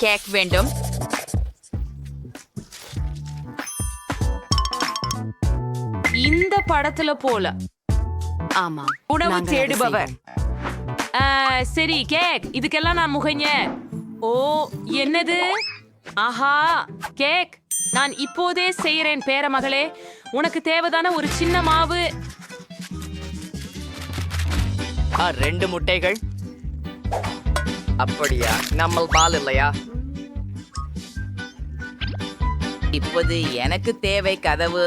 Cake வேண்டும். இந்த படத்துல போல. ஆமா, உணவு நாங்கள் அதை தேடுபவர். சரி கேக், இதுக்கெல்லாம் நான் முகைஞ்ச. ஓ, என்னது? ஆஹா, கேக் நான் இப்போதே செய்யறேன் பேரமகளே. உனக்கு தேவைதான ஒரு சின்ன மாவு. 2 முட்டைகள். அப்படியா? நம்ம பால் இல்லையா? இப்போது எனக்கு தேவை கதவு.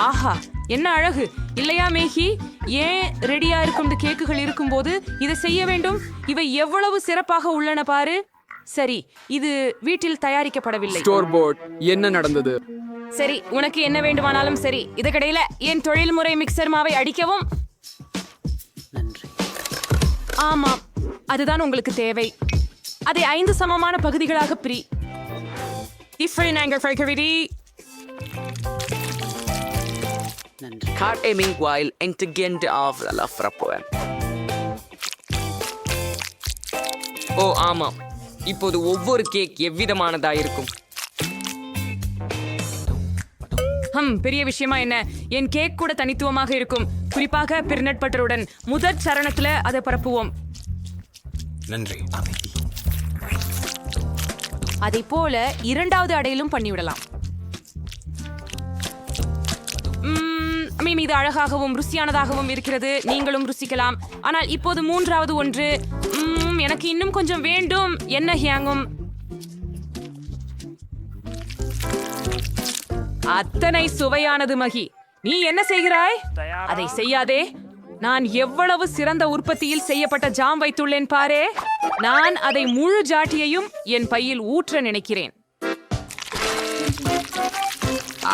ஆஹா, என்ன அழகு இல்லையா மேகி? ஏன் ரெடியா இருக்கும் கேக்குகள் இருக்கும்போது இதை செய்ய வேண்டும்? இவை எவ்வளவு சிறப்பாக உள்ளன பாரு. சரி, இது வீட்டில் தயாரிக்கப்படவில்லை. Store board. என்ன நடந்தது? சரி, உனக்கு என்ன வேண்டுமானாலும் சரி. இதுக்கிடையில என் தொழில்முறை மிக்சர் மாவை அடிக்கவும். நன்றி. ஆமாம், அதுதான் உங்களுக்கு தேவை. அதை 5 சமமான பகுதிகளாக பிரி. நன்றி. Cart a meanwhile intelligent of the love rapport. ஓ ஆமாம், இப்போது ஒவ்வொரு கேக் எவ்விதமானதா இருக்கும்? பெரிய விஷயமா என்ன? என் கேக் கூட தனித்துவமாக இருக்கும். குறிப்பாக பிர்னட் பட்டருடன் முதற் சரணத்துல அதை பரப்புவோம். நன்றி. அதை போல 2வது அடையிலும் பண்ணிவிடலாம். இது அழகாகவும் ருசியானதாகவும் இருக்கிறது. நீங்களும் ருசிக்கலாம். ஆனால் இப்போது 3வது ஒன்று. எனக்கு இன்னும் கொஞ்சம் வேண்டும். என்ன ஹியாங்கும்? அத்தனை சுவையானது மகி. நீ என்ன செய்கிறாய்? அதை செய்யாதே. நான் எவ்வளவு சிறந்த உற்பத்தியில் செய்யப்பட்ட ஜாம் வைத்துள்ளேன் பாரே. நான் அதை முழு ஜாட்டியையும் என் பையில் ஊற்ற நினைக்கிறேன்.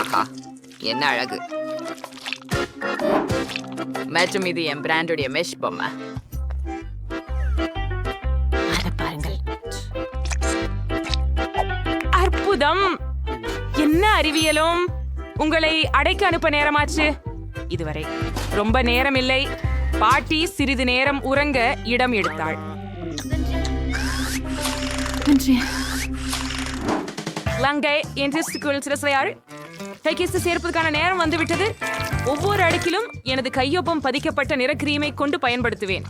ஆஹா, என்ன அழகு. மற்றும் இது என் பிராண்டுடைய மெஷ் பொம்மை. அதை பாருங்கள். அற்புதம். என்ன அறிவியலும். உங்களை அடைக்க அனுப்ப நேரமாச்சு. இதுவரை ரொம்ப நேரம் இல்லை. பாட்டி சிறிது நேரம் உறங்க இடம் எடுத்தாள். நன்றி. லங்கை என்று சிறசையாள். கைகேசு சேர்ப்பதற்கான நேரம் வந்துவிட்டது. ஒவ்வொரு அடுக்கிலும் எனது கையொப்பம் பதிக்கப்பட்ட நிற கிரீமை கொண்டு பயன்படுத்துவேன்.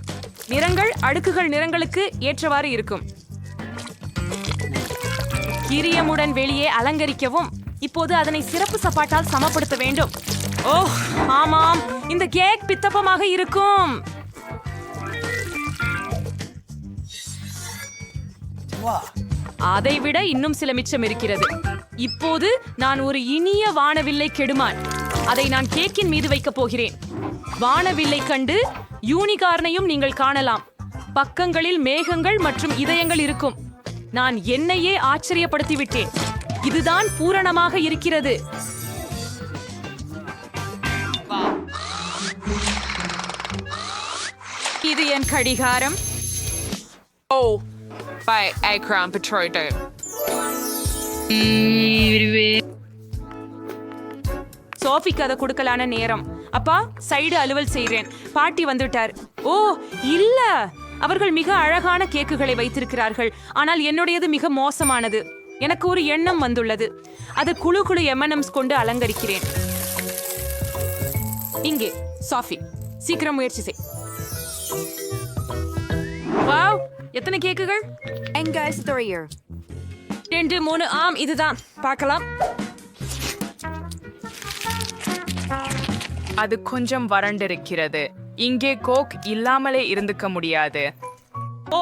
நிறங்கள் அடுக்குகள் நிறங்களுக்கு ஏற்றவாறு இருக்கும். கிரியமுடன் வெளியே அலங்கரிக்கவும். இப்போது அதனை சிறப்பு சப்பாட்டால் சமப்படுத்த வேண்டும். ஓ ஆமாம், இந்த கேக் பித்தப்பமாக இருக்கும். அதைவிட இன்னும் சில மிச்சம் இருக்கிறது. இப்போது நான் ஒரு இனிய வானவில்லை கெடுமான். அதை நான் கேக்கின் மீது வைக்கப் போகிறேன். வானவில்லை கண்டு யூனிகார்னையும் நீங்கள் காணலாம். பக்கங்களில் மேகங்கள் மற்றும் இதயங்கள் இருக்கும். நான் என்னையே ஆச்சரியப்படுத்தி விட்டேன். இதுதான் பூரணமாக இருக்கிறது. இது என் கடிகாரம். ஓ பை ஐக்ராம் பெட்ரோய்டு. சோஃபிக்கு அதை கொடுக்கலான நேரம். அப்பா, சைடு அலுவல் செய்கிறேன். பாட்டி வந்துட்டார். ஓ இல்ல, அவர்கள் மிக அழகான கேக்குகளை வைத்திருக்கிறார்கள். ஆனால் என்னுடையது மிக மோசமானது. எனக்கு ஒரு எண்ணம் வந்துள்ளது. அது குழு குழு எம்என்எம்ஸ் கொண்டு அலங்கரிக்கிறேன். இங்கே சாஃபி, சீக்கிரம் முயற்சி செய். வாவ், எத்தனை கேக்குகள்? 2 3. ஆம், இதுதான். பார்க்கலாம். அது கொஞ்சம் வறண்டிருக்கிறது. இங்கே கோக் இல்லாமலே இருந்துக்க முடியாது. ஓ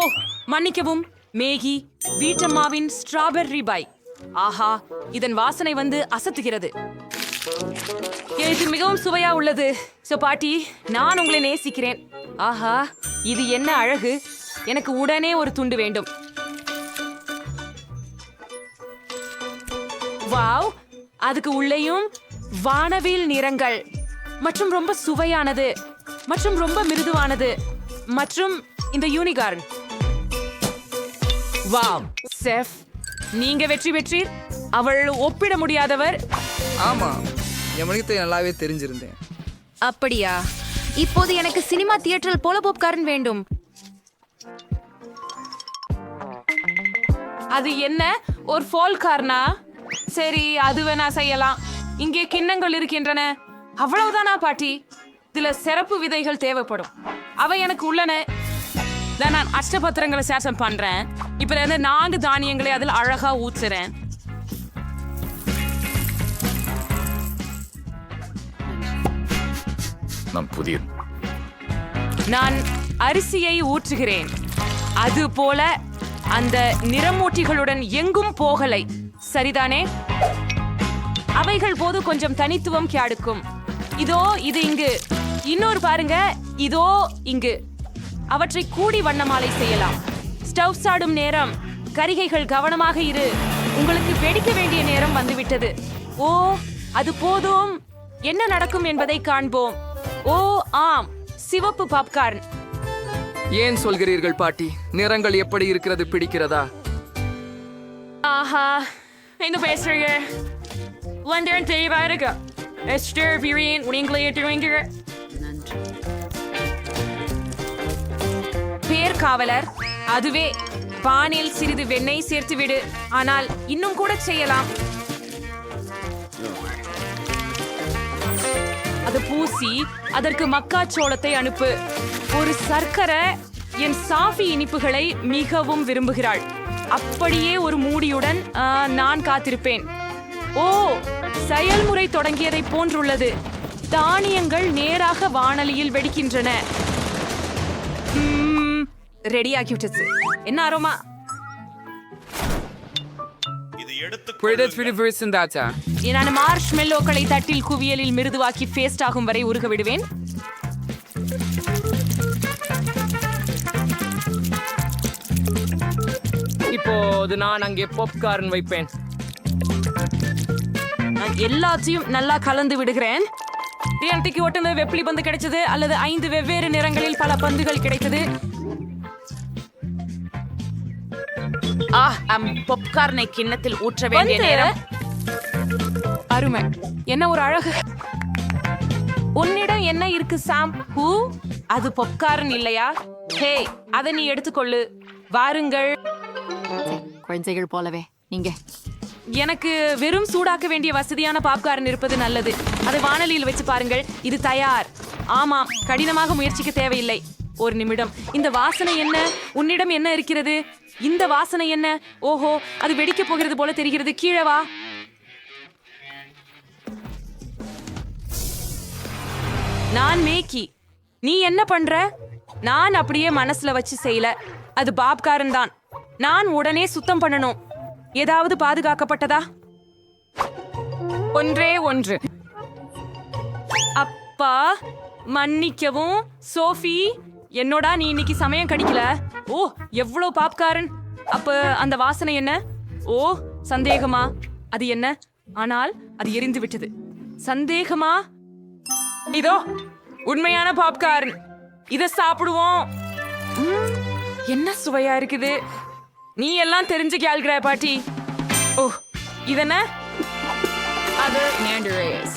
மன்னிக்கவும் மேகி, வீட்டம்மாவின் ஸ்ட்ராபெர்ரி பை. ஆஹா, இதன் வாசனை வந்து அசத்துகிறது. இது மிகவும் சுவையா உள்ளது. சோ பாட்டி, நான் உங்களை நேசிக்கிறேன். ஆஹா, இது என்ன அழகு. எனக்கு உடனே ஒரு துண்டு வேண்டும். வாவ், அதுக்கு உள்ளேயும் வானவில் நிறங்கள் மற்றும் ரொம்ப சுவையானது மற்றும் ரொம்ப மிருதுவானது மற்றும் இந்த யூனிகார்ன். வாவ் செஃப், நீங்க வெற்றி பெற்றீர். அவள் ஒப்பிட முடியாதவர். ஆமா, என் மணிக்கு நல்லாவே தெரிஞ்சிருந்தேன். அப்படியா? இப்போது எனக்கு சினிமா தியேட்டரில் போல பாப்கார்ன் வேண்டும். அது என்ன ஒரு ஃபோல்கார்னா? சரி, அது வேணா செய்யலாம். இங்கே கிண்ணங்கள் இருக்கின்றன. அவ்வளவுதானா பாட்டி? இதுல சிறப்பு விதைகள் தேவைப்படும். அவை எனக்கு உள்ளன. இதான் நான் அஷ்டபத்திரங்களை சேஷம் பண்றேன். இப்ப இருந்து 4 தானியங்களை அதில் அழகா ஊத்துறேன். நான் அரிசியை ஊற்றுகிறேன். அது போல அந்த நிறமூட்டிகளுடன் எங்கும் போகலை, சரிதானே? அவைகள் போது கொஞ்சம் தனித்துவம் கியாடுக்கும். இதோ இது இங்கு, இன்னொரு பாருங்க, இதோ இங்கு. அவற்றை கூடி வண்ணமாலை செய்யலாம். ஸ்டவ் சாடும் நேரம். கரிகைகள் கவனமாக இரு, உங்களுக்கு வெடிக்க வேண்டிய நேரம் வந்துவிட்டது. ஓ, அது போதும். என்ன நடக்கும் என்பதை காண்போம். ஓ ஆம், சிவப்பு பாப்கார்ன். ஏன் சொல்கிறீர்கள் பாட்டி? நிறங்கள் எப்படி இருக்கிறது, பிடிக்கிறதா? ஆஹா, என்ன பேசுறீங்க? லண்டன் தெளிவா இருக்கு. எஸ்டர் வீரியன் உங்களே எடுத்துவீங்க. நன்றி. பேர் காவலர், அதுவே. பானில் சிறிது வெண்ணெய் சேர்த்து விடு. ஆனால் இன்னும் கூட செய்யலாம். அது பூசி அதற்கு மக்காச்சோளத்தை அனுப்பு. ஒரு சர்க்கரை என் சாஃபி இனிப்புகளை மிகவும் விரும்புகிறாள். அப்படியே ஒரு மூடியுடன் நான் காத்திருப்பேன். ஓ, செயல்முறை தொடங்கியதை போன்றுள்ளது. தானியங்கள் நேராக வாணலியில் வெடிக்கின்றன. ரெடியாகிவிட்டது. என்ன அரோமா? நான் மார்ஷ் மெல்லோக்களை தட்டில் குவியலில் மிருதுவாக்கி பேஸ்ட் ஆகும் வரை உருக விடுவேன். இப்போது நான் அங்கே பாப்கார்ன் வைப்பேன். நான் எல்லாத்தையும் நல்லா கலந்து விடுகிறேன். டிஎன்டிக்கு ஒட்டுன வெப்பிலி பந்து கிடைச்சது, அல்லது 5 வெவ்வேறு நிறங்களில் பல பந்துகள் கிடைத்தது. பாப்கார்னை கிண்ணத்தில் ஊற்ற வேண்டிய நேரம். அருமை, என்ன ஒரு அழகு. உன்னிடம் என்ன இருக்கு சாம்? ஹூ, அது பாப்கார்ன் இல்லையா? ஹே, அதை நீ எடுத்துக்கொள்ளு. வாருங்கள். குழந்தைகள் போலவே நீங்க. எனக்கு வெறும் சூடாக்க வேண்டிய வசதியான பாப்கார்ன் இருப்பது நல்லது. அதை வாணலியில் வச்சு பாருங்கள். இது தயார். ஆமாம், கடினமாக முயற்சிக்க தேவையில்லை. ஒரு நிமிடம். இந்த வாசனை என்ன? உன்னிடம் என்ன இருக்கிறது? இந்த வாசனை என்ன? ஓஹோ, அது வெடிக்க போகிறது போல தெரிகிறது. கீழே வா. நான் மேக்கி. நீ என்ன பண்ற? நான் அப்படியே மனசுல வச்சு செய்யல. அது பாப்காரன் தான். நான் உடனே சுத்தம் பண்ணணும். ஏதாவது பாதுகாக்கப்பட்டதா? ஒன்றே ஒன்று. அப்பா, மன்னிக்கவும் சோஃபி. என்னோட நீ இன்னைக்கு சமயம் கடிக்கல. ஓ, எவ்வளவு பாப்காரன். அப்ப அந்த வாசனை என்ன? ஓ, சந்தேகமா? அது என்ன? ஆனால் அது எரிந்து விட்டது. சந்தேகமா? இதோ உண்மையான பாப்கார்ன். இத சாப்பிடுவோம். என்ன சுவையா இருக்குது. நீ எல்லாம் தெரிஞ்சு கேள்கிற பாட்டி. ஓ, இதென்ன? அது Mandarins.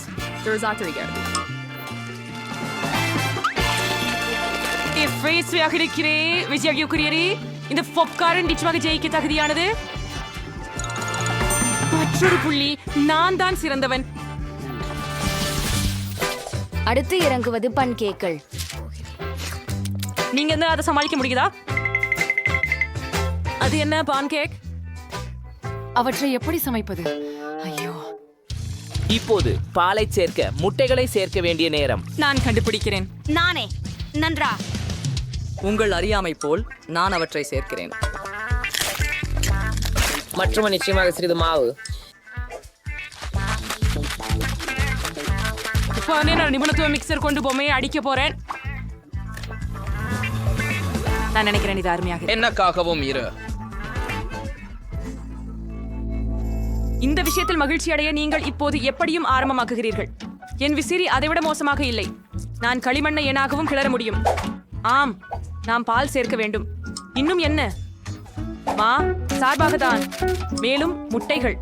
இந்த பாப்கார்ன் நிச்சயமாக ஜெயிக்க தகுதியானது. மற்றொரு புள்ளி. நான் தான் சிறந்தவன். அடுத்து இறங்குவது பன்கேக்கள். நீங்க என்ன அதை சமாளிக்க முடியுதா? அது என்ன பான்கேக்? அவற்றை எப்படி சமைப்பது? ஐயோ, இப்போது பாலை சேர்க்க முட்டைகளை சேர்க்க வேண்டிய நேரம். நான் கண்டுபிடிக்கிறேன். நானே. நன்றா. உங்கள் அறியாமை போல் நான் அவற்றை சேர்க்கிறேன். மற்றும் நிச்சயமாக சிறிது மாவு. இப்போ நான் நிபுணத்துவ மிக்சர் கொண்டு பொம்மையை அடிக்க போறேன். நான் நினைக்கிறேன் இது அருமையாக. என்னக்காகவும் இரு. இந்த விஷயத்தில் மகிழ்ச்சி அடைய நீங்கள் இப்போது எப்படியும் ஆரம்பமாக்குகிறீர்கள். என் விசிறி அதைவிட மோசமாக இல்லை. நான் களிமண்ணை எனாகவும் கிளற முடியும். ஆம், நாம் பால் சேர்க்க வேண்டும். இன்னும் என்ன? மா, சார்பாக தான். மேலும் முட்டைகள்.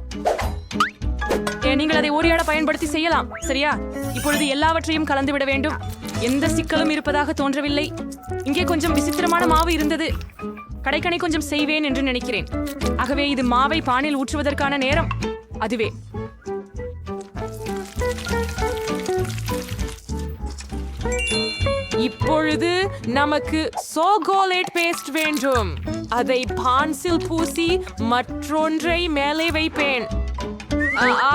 நீங்கள் அதை ஓரியாட பயன்படுத்தி செய்யலாம், சரியா? இப்பொழுது எல்லாவற்றையும் கலந்து விட வேண்டும். எந்த சிக்கலும் இருப்பதாக தோன்றவில்லை. இங்கே கொஞ்சம் விசித்திரமான மாவு இருந்தது. கடைக்கணை கொஞ்சம் செய்வேன் என்று நினைக்கிறேன். ஆகவே இது மாவை பானில் ஊற்றுவதற்கான நேரம். அதுவே இப்பொழுது நமக்கு சோகோலேட் பேஸ்ட் வேண்டும். அதை பான்சில் பூசி மற்றொன்றை மேலே வைப்பேன்.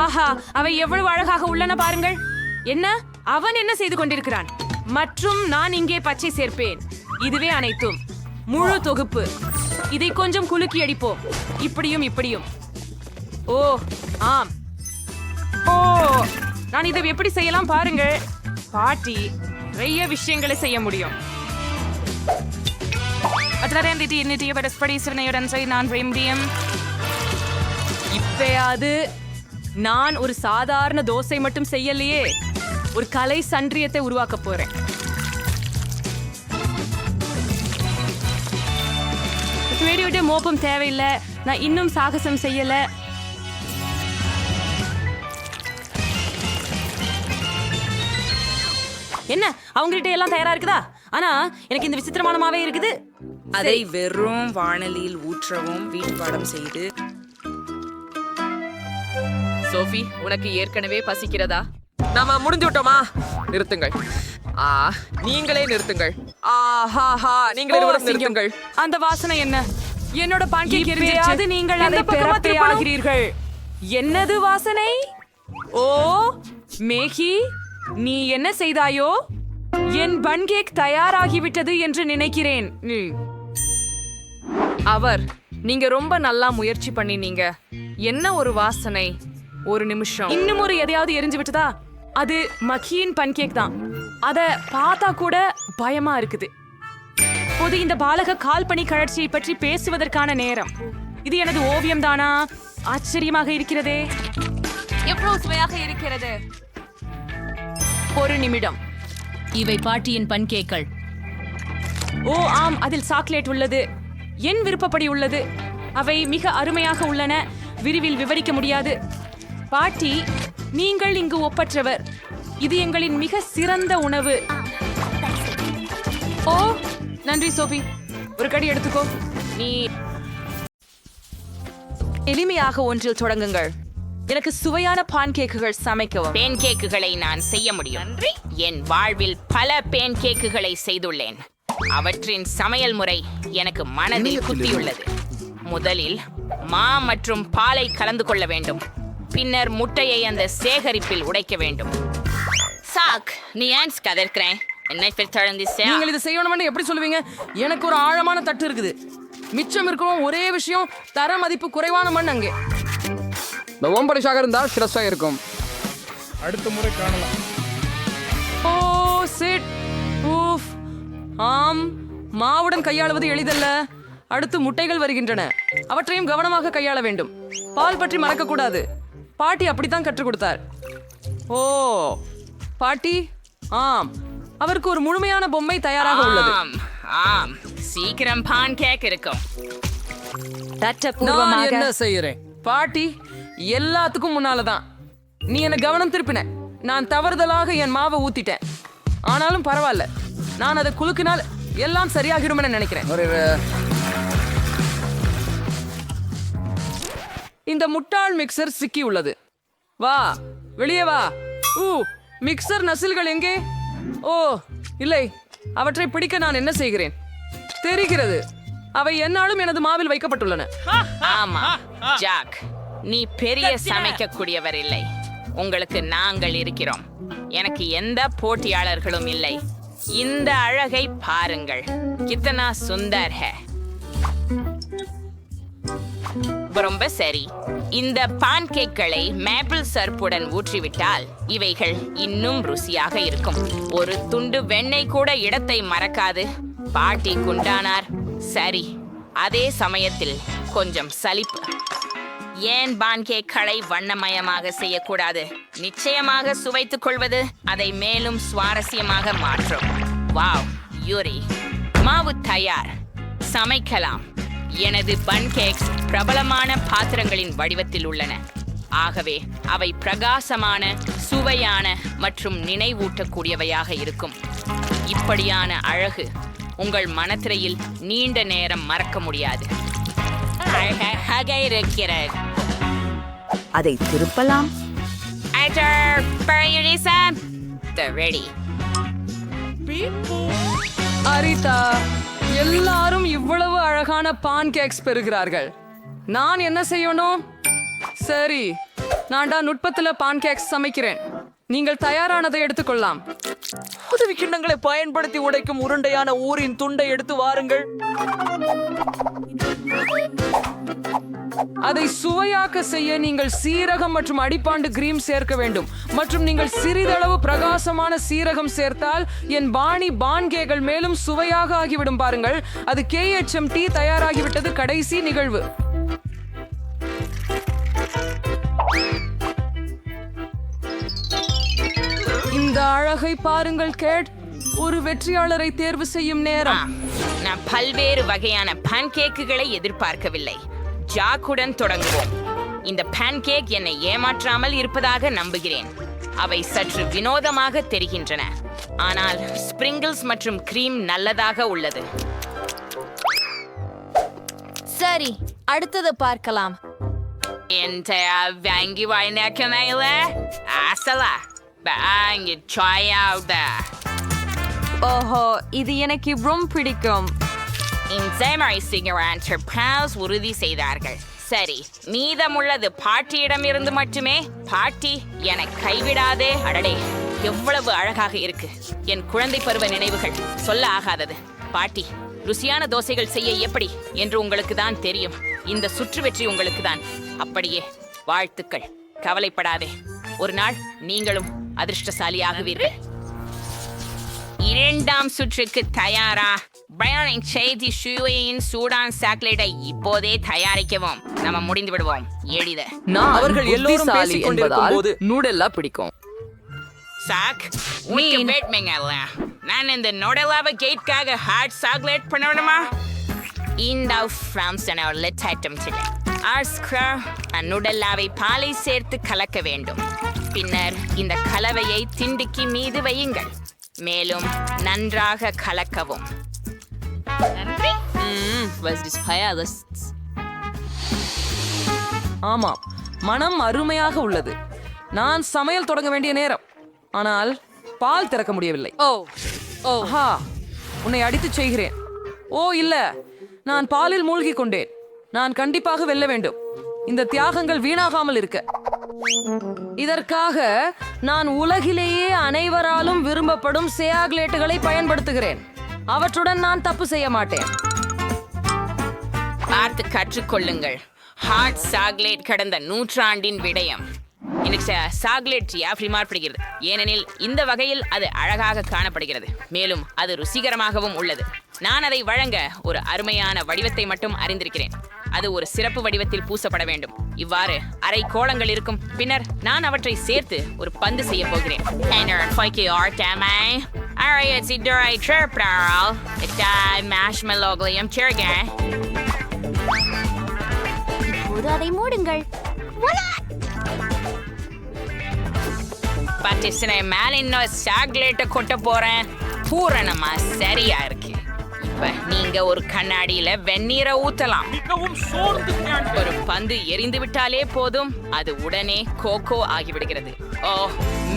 ஆஹா, அவை எவ்வளவு அழகாக உள்ளன பாருங்கள். என்ன, அவன் என்ன செய்து கொண்டிருக்கிறான்? மற்றும் நான் இங்கே பச்சை சேர்ப்பேன். இதுவே அனைத்தும், முழு தொகுப்பு. இதை கொஞ்சம் குலுக்கி அடிப்போம். இப்படியும் இப்படியும். ஓ ஆம், ஓ நான் இதை எப்படி செய்யலாம் பாருங்கள். பாட்டி நிறைய விஷயங்களை செய்ய முடியும். இப்பயாவது நான் ஒரு சாதாரண தோசை மட்டும் செய்யலையே, ஒரு கலை சன்றியத்தை உருவாக்க போறேன். விட்டு மோப்பம் தேவையில்லை. நான் இன்னும் சாகசம் செய்யல. என்ன, அவங்ககிட்ட எல்லாம் தயாரா இருக்குதா? ஆனா எனக்கு இந்த விசித்திரமான மாவே இருக்குது. அதை வெறும் வாணலியில் ஊற்றவும் வீட்டு பாடம் செய்து. சோஃபி, உனக்கு ஏற்கனவே பசிக்கிறதா? நாம முடிஞ்சு விட்டோமா? நிறுத்துங்கள். நீங்களே நிறுத்துங்கள். ஆஹாஹா, நீங்களே நிறுத்துங்கள். அந்த வாசனை என்ன? என்னோட பான்கேக் எரிஞ்சிருச்சு. நீங்கள் அதை பெறப்பேயாகிறீர்கள். என்னது வாசனை? ஓ மேகி, நீ என்ன செய்தாயோ? என் பன்கேக் தயாராகிவிட்டது என்று நினைக்கிறேன். நீங்க ரொம்ப நல்லா முயற்சி பண்ணினீங்க. என்ன ஒரு வாசனை! ஒரு நிமிஷம், இன்னும் ஒரு எதையாவது எரிஞ்சு விட்டதா? அது மக்கியின் பன்கேக் தான். அத பார்த்தா கூட பயமா இருக்குது. பொது இந்த பாலக கால்பனி கழற்சியை பற்றி பேசுவதற்கான நேரம். இது எனது ஓவியம் தானா? ஆச்சரியமாக இருக்கிறதே. எவ்வளவு சுவையாக இருக்கிறது. ஒரு நிமிடம். இவை பாட்டியின் பன்கேக்கள். ஓ ஆம், அதில் சாக்லேட் உள்ளது. என் விருப்பப்படி உள்ளது. அவை மிக அருமையாக உள்ளன. விரிவில் விவரிக்க முடியாது. பாட்டி, நீங்கள் இங்கு ஒப்பற்றவர். இது எங்களின் மிக சிறந்த உணவு. ஓ நன்றி சோபி, ஒரு கடி எடுத்துக்கோ. நீ எளிமையாக ஒன்றில் தொடங்குங்கள். எனக்கு சுவையான பான்கேக்குகள் சமைக்கவும். பேன்கேக்குகளை நான் செய்ய முடியும். என் வாழ்வில் பல பேன்கேக்குகளை செய்துள்ளேன். அவற்றின் சமையல் முறை எனக்கு மனதில் குத்தியுள்ளது. முதலில் மா மற்றும் பாலை கலந்து கொள்ள வேண்டும். பின்னர் முட்டையை அந்த சேகரிப்பில் உடைக்க வேண்டும். சாக், நீ ஏன் கதற்கிறேன்? என்னை நீங்கள் இதை செய்யணும்னு எப்படி சொல்லுவீங்க? எனக்கு ஒரு ஆழமான தட்டு இருக்குது. மிச்சம் இருக்கும் ஒரே விஷயம், தர மதிப்பு குறைவான மண். அங்கே நவம்பரிஷாக இருந்தால் ஸ்ட்ரெஸ்ஸாக இருக்கும். அடுத்த முறை காணலாம். ஓ சிட், ஊஃப். ஆம், மாவுடன் கையாளுவது எளிதல்ல. அடுத்து முட்டைகள் வருகின்றன. அவற்றையும் கவனமாக கையாள வேண்டும். பால் பற்றி மறக்க கூடாது. பாட்டி அப்படித்தான் கற்றுக் கொடுத்தார். ஓ பாட்டி, ஆம், அவருக்கு ஒரு முழுமையான பொம்மை தயாராக உள்ளது. ஆம், சீக்கிரம் பான்கேக் இருக்கும். நான் என்ன செய்யறேன்? பாட்டி, எல்லாத்துக்கும் முன்னாலதான் நீ என்ன கவனம் திருப்பின. நான் தவறுதலாக என் மாவை ஊத்திட்டேன். ஆனாலும் பரவாயில்ல, நான் அதை குலுக்கினால் எல்லாம் சரியாகிடும் நினைக்கிறேன். இந்த முட்டாள் மிக்சர் சிக்கி உள்ளது. வா, வெளியே வா. மிக்சர் நசில்கள் எங்கே? ஓ இல்லை, அவற்றை பிடிக்க நான் என்ன செய்கிறேன் தெரிகிறது. அவை என்னாலும் எனது மாவில் வைக்கப்பட்டுள்ளன. ஆமா ஜாக், நீ பெரிய சமைக்கக்கூடியவர் இல்லை. உங்களுக்கு நாங்கள் இருக்கிறோம். எனக்கு எந்த போட்டியாளர்களும் இல்லை. இந்த அழகை பாருங்கள். கித்தனா சுந்தர் ஹே. ரொம்ப சரி. இந்த பான்கேக்களை மேப்பிள் சர்ப்புடன் ஊற்றிவிட்டால் இவைகள் இன்னும் ருசியாக இருக்கும். ஒரு துண்டு வெண்ணெய் கூட இடத்தை மறக்காது. பாட்டி குண்டானார். சரி, அதே சமயத்தில் கொஞ்சம் சலிப்பு. ஏன் பான்கேக்களை வண்ணமயமாக செய்யக்கூடாது? நிச்சயமாக சுவைத்துக் கொள்வது அதை மேலும் சுவாரஸ்யமாக மாற்றும். வாவ், யூரி, மாவு தயார். சமைக்கலாம். எனது பன்கேக்ஸ் பிரபலமான பாத்திரங்களின் வடிவத்தில் உள்ளன. ஆகவே அவை பிரகாசமான, சுவையான மற்றும் நினைவூட்டக்கூடியவையாக இருக்கும். இப்படியான அழகு உங்கள் மனத்திரையில் நீண்ட நேரம் மறக்க முடியாது. அழகாக இருக்கிறது. அதை திருப்பலாம். ரெடி. அரிதா, எல்லாரும் இவ்வளவு அழகான பான் கேக்ஸ் பெறுகிறார்கள். நான் என்ன செய்யணும்? சரி, நான் தான் நுட்பத்துல பான் கேக்ஸ் சமைக்கிறேன். நீங்கள் தயாரானதை எடுத்துக்கொள்ளலாம். உதவி கிண்ணங்களை பயன்படுத்தி உடைக்கும் உருண்டையான ஊரின் துண்டை எடுத்து வாருங்கள். அதை சுவையாக்க செய்ய நீங்கள் சீரகம் மற்றும் அடிப்பாண்டு கிரீம் சேர்க்க வேண்டும். மற்றும் நீங்கள் சிறிதளவு பிரகாசமான சீரகம் சேர்த்தால் என் பாணி பான்கேகள் மேலும் சுவையாக ஆகிவிடும். பாருங்கள், அது KHMT தயாராகிவிட்டது. கடைசி நிகழ்வு. இந்த அழகை பாருங்கள் கேட். ஒரு வெற்றியாளரை தேர்வு செய்யும் நேரம். நான் பல்வேறு வகையான பான்கேக்குகளை எதிர்பார்க்கவில்லை. ஜாக்குடன் தொடங்குவோம். இந்த பான்கேக் என்னை ஏமாற்றாமல் இருப்பதாக நம்புகிறேன். அவை சற்று வினோதமாக தெரிகின்றன, ஆனால் ஸ்பிரிங்கிள்ஸ் மற்றும் கிரீம் நல்லதாக உள்ளது. சரி, அடுத்தது பார்க்கலாம். வாங்கி வாய்நேக்கமையில ஆசலா வாங்கி சாயாவுதா. ஓஹோ, இது எனக்கு ரொம்ப பிடிக்கும். உறுதி செய்தார்கள். சரி, மீதமுள்ளது பாட்டியிடம் இருந்து மட்டுமே. பாட்டி என்னை கைவிடாதே. அடடே, எவ்வளவு அழகாக இருக்கு. என் குழந்தை பருவ நினைவுகள் சொல்ல ஆகாதது. பாட்டி, ருசியான தோசைகள் செய்ய எப்படி என்று உங்களுக்கு தான் தெரியும். இந்த சுற்று வெற்றி உங்களுக்கு தான். அப்படியே வாழ்த்துக்கள். கவலைப்படாதே, ஒரு நாள் நீங்களும் அதிர்ஷ்டசாலியாகுவீர்கள். இரண்டாம் சுற்றுக்கு தயாரா? பிரயானிங் செய்தி சுவையின் சூடான் சாக்லேட்டை இப்போதே தயாரிக்கவும். நம்ம முடிந்து விடுவோம். எளித. அவர்கள் எல்லோரும் பேசிக் கொண்டிருக்கும் போது நூடெல்லா பிடிக்கும். சாக், உனக்கு வேட்மைங்கல்ல. நான் இந்த நோடலாவ கேட்காக ஹாட் சாக்லேட் பண்ணணுமா? இந்த ஃப்ராம்சன் லெட் ஐட்டம் சில ஆஸ்கர் நுடல்லாவை பாலை சேர்த்து கலக்க வேண்டும். பின்னர் இந்த கலவையை திண்டிக்கு மீது வையுங்கள். மேலும் நன்றாக கலக்கவும். ஆமாம், மனம் அருமையாக உள்ளது. நான் சமையல் தொடங்க வேண்டிய நேரம். ஆனால் பால் திறக்க முடியவில்லை. ஆஹா, உன்னை அடித்து செய்கிறேன். ஓ இல்ல, நான் பாலில் மூழ்கி கொண்டேன். நான் கண்டிப்பாக வெல்ல வேண்டும். இந்த தியாகங்கள் வீணாகாமல் இருக்க. இதற்காக நான் உலகிலேயே அனைவராலும் விரும்பப்படும் சேக்லேட்டுகளை பயன்படுத்துகிறேன். அவற்றுடன் நான் தப்பு செய்ய மாட்டேன். பார்த்து கற்றுக்கொள்ளுங்கள். ஹாட் சாக்லேட் கடந்த நூற்றாண்டின் விடயம். எனக்கு சாக்லேட் அப்படி மாறுபடுகிறது, ஏனெனில் இந்த வகையில் அது அழகாக காணப்படுகிறது. மேலும் அது ருசிகரமாகவும் உள்ளது. நான் அதை வழங்க ஒரு அருமையான வடிவத்தை மட்டும் அறிந்திருக்கிறேன். அது ஒரு சிறப்பு வடிவத்தில் பூசப்பட வேண்டும். இவ்வாறு அரை கோளங்கள் இருக்கும். பின்னர் நான் அவற்றை சேர்த்து ஒரு பந்து செய்ய போகிறேன். இப்போது அதை மூடுங்கள். மேல இன்னும் சாக்லேட்டை கொட்ட போறேன். பூரணமா சரியா இருக்கு. இப்ப நீங்க ஒரு கண்ணாடியில வெந்நீரை ஊத்தலாம். ஒரு பந்து எரிந்து விட்டாலே போதும், அது உடனே கோகோ ஆகிவிடுகிறது. ஓ,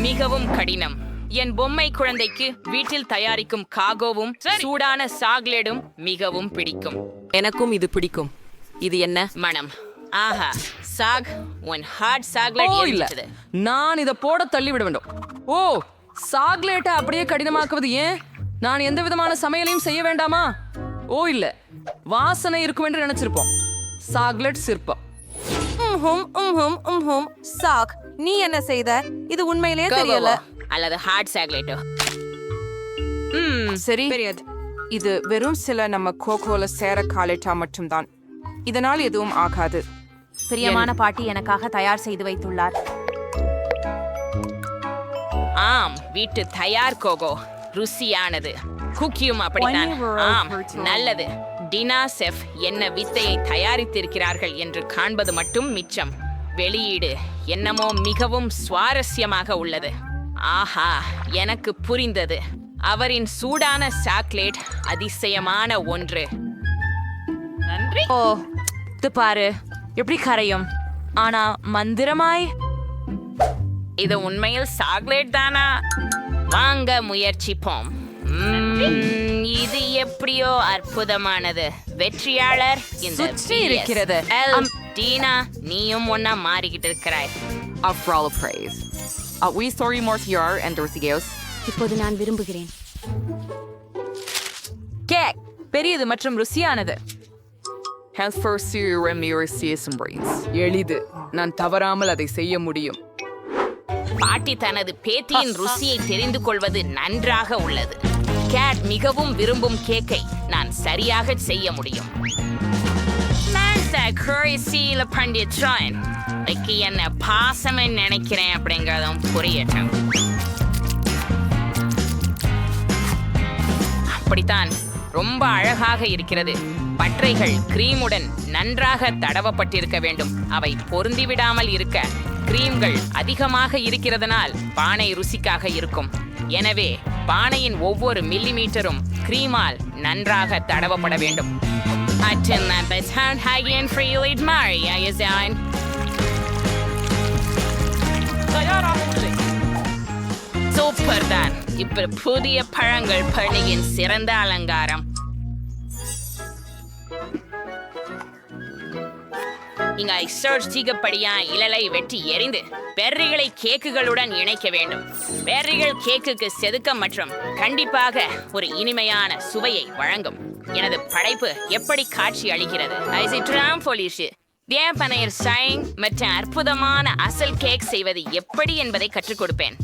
மிகவும் கடினம். என் பொம்மை குழந்தைக்கு வீட்டில் தயாரிக்கும் காகோவும் சூடான சாக்லேடும் மிகவும் பிடிக்கும். எனக்கும் இது பிடிக்கும். இது என்ன மனம்? ஆஹா, சாக், உன் ஹாட் சாக்லேட் இல்ல, எரிச்சது. நான் இதை போட தள்ளி விட வேண்டும். ஓ, சாக்லேட்டை அப்படியே கடினமாக்குவது ஏன்? நான் எந்த விதமான சமையலையும் செய்ய வேண்டாமா? ஓ இல்ல, வாசனை இருக்கும் என்று நினைச்சிருப்போம். சாக்லேட் சிற்பம். சாக், நீ என்ன செய்த? இது உண்மையிலேயே தெரியல. அல்லது ஹாட் சாக்லேட்டோ? சரி, இது வெறும் சில நம்ம கோகோல சேர காலேட்டா மட்டும்தான். இதனால் எதுவும் ஆகாது. பிரியமான பாட்டி எனக்காக தயார் செய்து வைத்துள்ளார். ஆம், வீட்டு தயார் கோகோ ருசியானது. குக்கியும் அப்படித்தான். ஆம், நல்லது. டினா செஃப் என்ன வித்தையை தயாரித்திருக்கிறார்கள் என்று காண்பது மட்டும் மிச்சம். வெளியீடு என்னமோ மிகவும் சுவாரஸ்யமாக உள்ளது. ஆஹா, எனக்கு புரிந்தது. அவரின் சூடான சாக்லேட் அதிசயமான ஒன்று. நன்றி. ஓ இது பாரு எப்படி கரையும். ஆனா மந்திரமாய் இது உண்மையில் சாக்லேட் தானா? வாங்க முயற்சிப்போம். இது எப்படியோ அற்புதமானது. வெற்றியாளர் இந்த சுற்றி இருக்கிறது. டீனா, நீயும் ஒன்னா மாறிக்கிட்டு இருக்கிறாய். For all praise. We sorry Mortier and Dorcios. இப்போது நான் விரும்புகிறேன். Cake பெரியது மற்றும் ருசியானது. Health for Sir Season Brains. எளிது. நான் தவறாமல் அதை செய்ய முடியும். பாட்டி தனது பேத்தியின் ருசியை தெரிந்து கொள்வது நன்றாக உள்ளது. கேட் மிகவும் விரும்பும் கேக்கை நான் சரியாக செய்ய முடியும். என்ன பாசம் நினைக்கிறேன் அப்படிங்கறதும் புரியட்டும். அப்படித்தான் ரொம்ப அழகாக இருக்கிறது. பற்றைகள் கிரீமுடன் நன்றாக தடவப்பட்டிருக்க வேண்டும். அவை பொருந்திவிடாமல் இருக்க கிரீம்கள் அதிகமாக இருக்கிறதனால் பானை ருசிக்காக இருக்கும். எனவே பானையின் ஒவ்வொரு மில்லிமீட்டரும் கிரீமால் நன்றாக தடவப்பட வேண்டும். சூப்பர் தான். இப்ப புதிய பழங்கள் பணியின் சிறந்த அலங்காரம். இங்க அதிகப்படியா இழலை வெட்டி எறிந்து பெர்ரிகளை கேக்குகளுடன் இணைக்க வேண்டும். பெர்ரிகள் கேக்குக்கு செதுக்கம் மற்றும் கண்டிப்பாக ஒரு இனிமையான சுவையை வழங்கும். எனது படைப்பு எப்படி காட்சி அளிக்கிறது? மற்றும் அற்புதமான அசல் கேக் செய்வது எப்படி என்பதை கற்றுக் கொடுப்பேன்.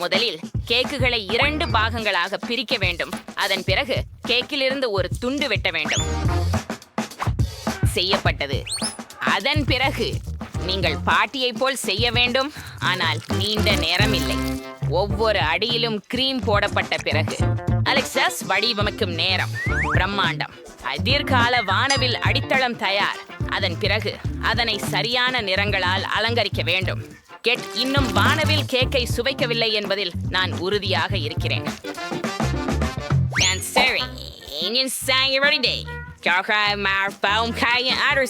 முதலில் கேக்குகளை 2 பாகங்களாக பிரிக்க வேண்டும். அதன் பிறகு கேக்கிலிருந்து ஒரு துண்டு வெட்ட வேண்டும். செய்யப்பட்டது. அதன் பிறகு நீங்கள் பாட்டியை போல் செய்ய வேண்டும், ஆனால் நீண்ட நேரம் இல்லை. ஒவ்வொரு அடியிலும் கிரீம் போடப்பட்ட பிறகு அலெக்சாஸ் வடிவமைக்கும் நேரம் பிரம்மாண்டம். எதிர்கால வானவில் அடித்தளம் தயார். அதன் பிறகு அதனை சரியான நிறங்களால் அலங்கரிக்க வேண்டும். கெட் இன்னும் வானவில் கேக்கை சுவைக்கவில்லை என்பதில் நான் உறுதியாக இருக்கிறேன்.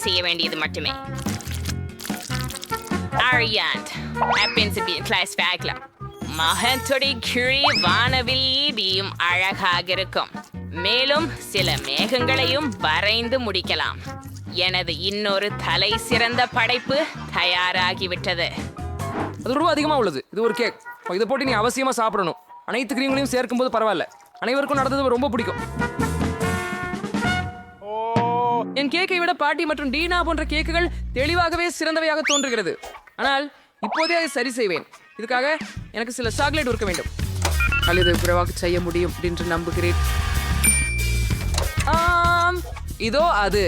செய்ய வேண்டியது மட்டுமே. வானவில் அழகாக இருக்கும். மேலும் சில மேகங்களையும் வரைந்து முடிக்கலாம். எனது இன்னொரு தலை சிறந்த படைப்பு தயாராகிவிட்டது. அது ரூபா அதிகமா உள்ளது. இது ஒரு கேக். இதை போட்டு நீ அவசியமா சாப்பிடணும். அனைத்து கிரீம்களையும் சேர்க்கும் போது பரவாயில்ல. அனைவருக்கும் நடந்தது ரொம்ப பிடிக்கும். என் கேக்கை விட பாட்டி மற்றும் டீனா போன்ற கேக்குகள் தெளிவாகவே சிறந்தவையாக தோன்றுகிறது. ஆனால் இப்போதே அதை சரி செய்வேன். இதுக்காக எனக்கு சில சாக்லேட் இருக்க வேண்டும். அல்லது விரைவாக செய்ய முடியும் என்று நம்புகிறேன். இதோ அது.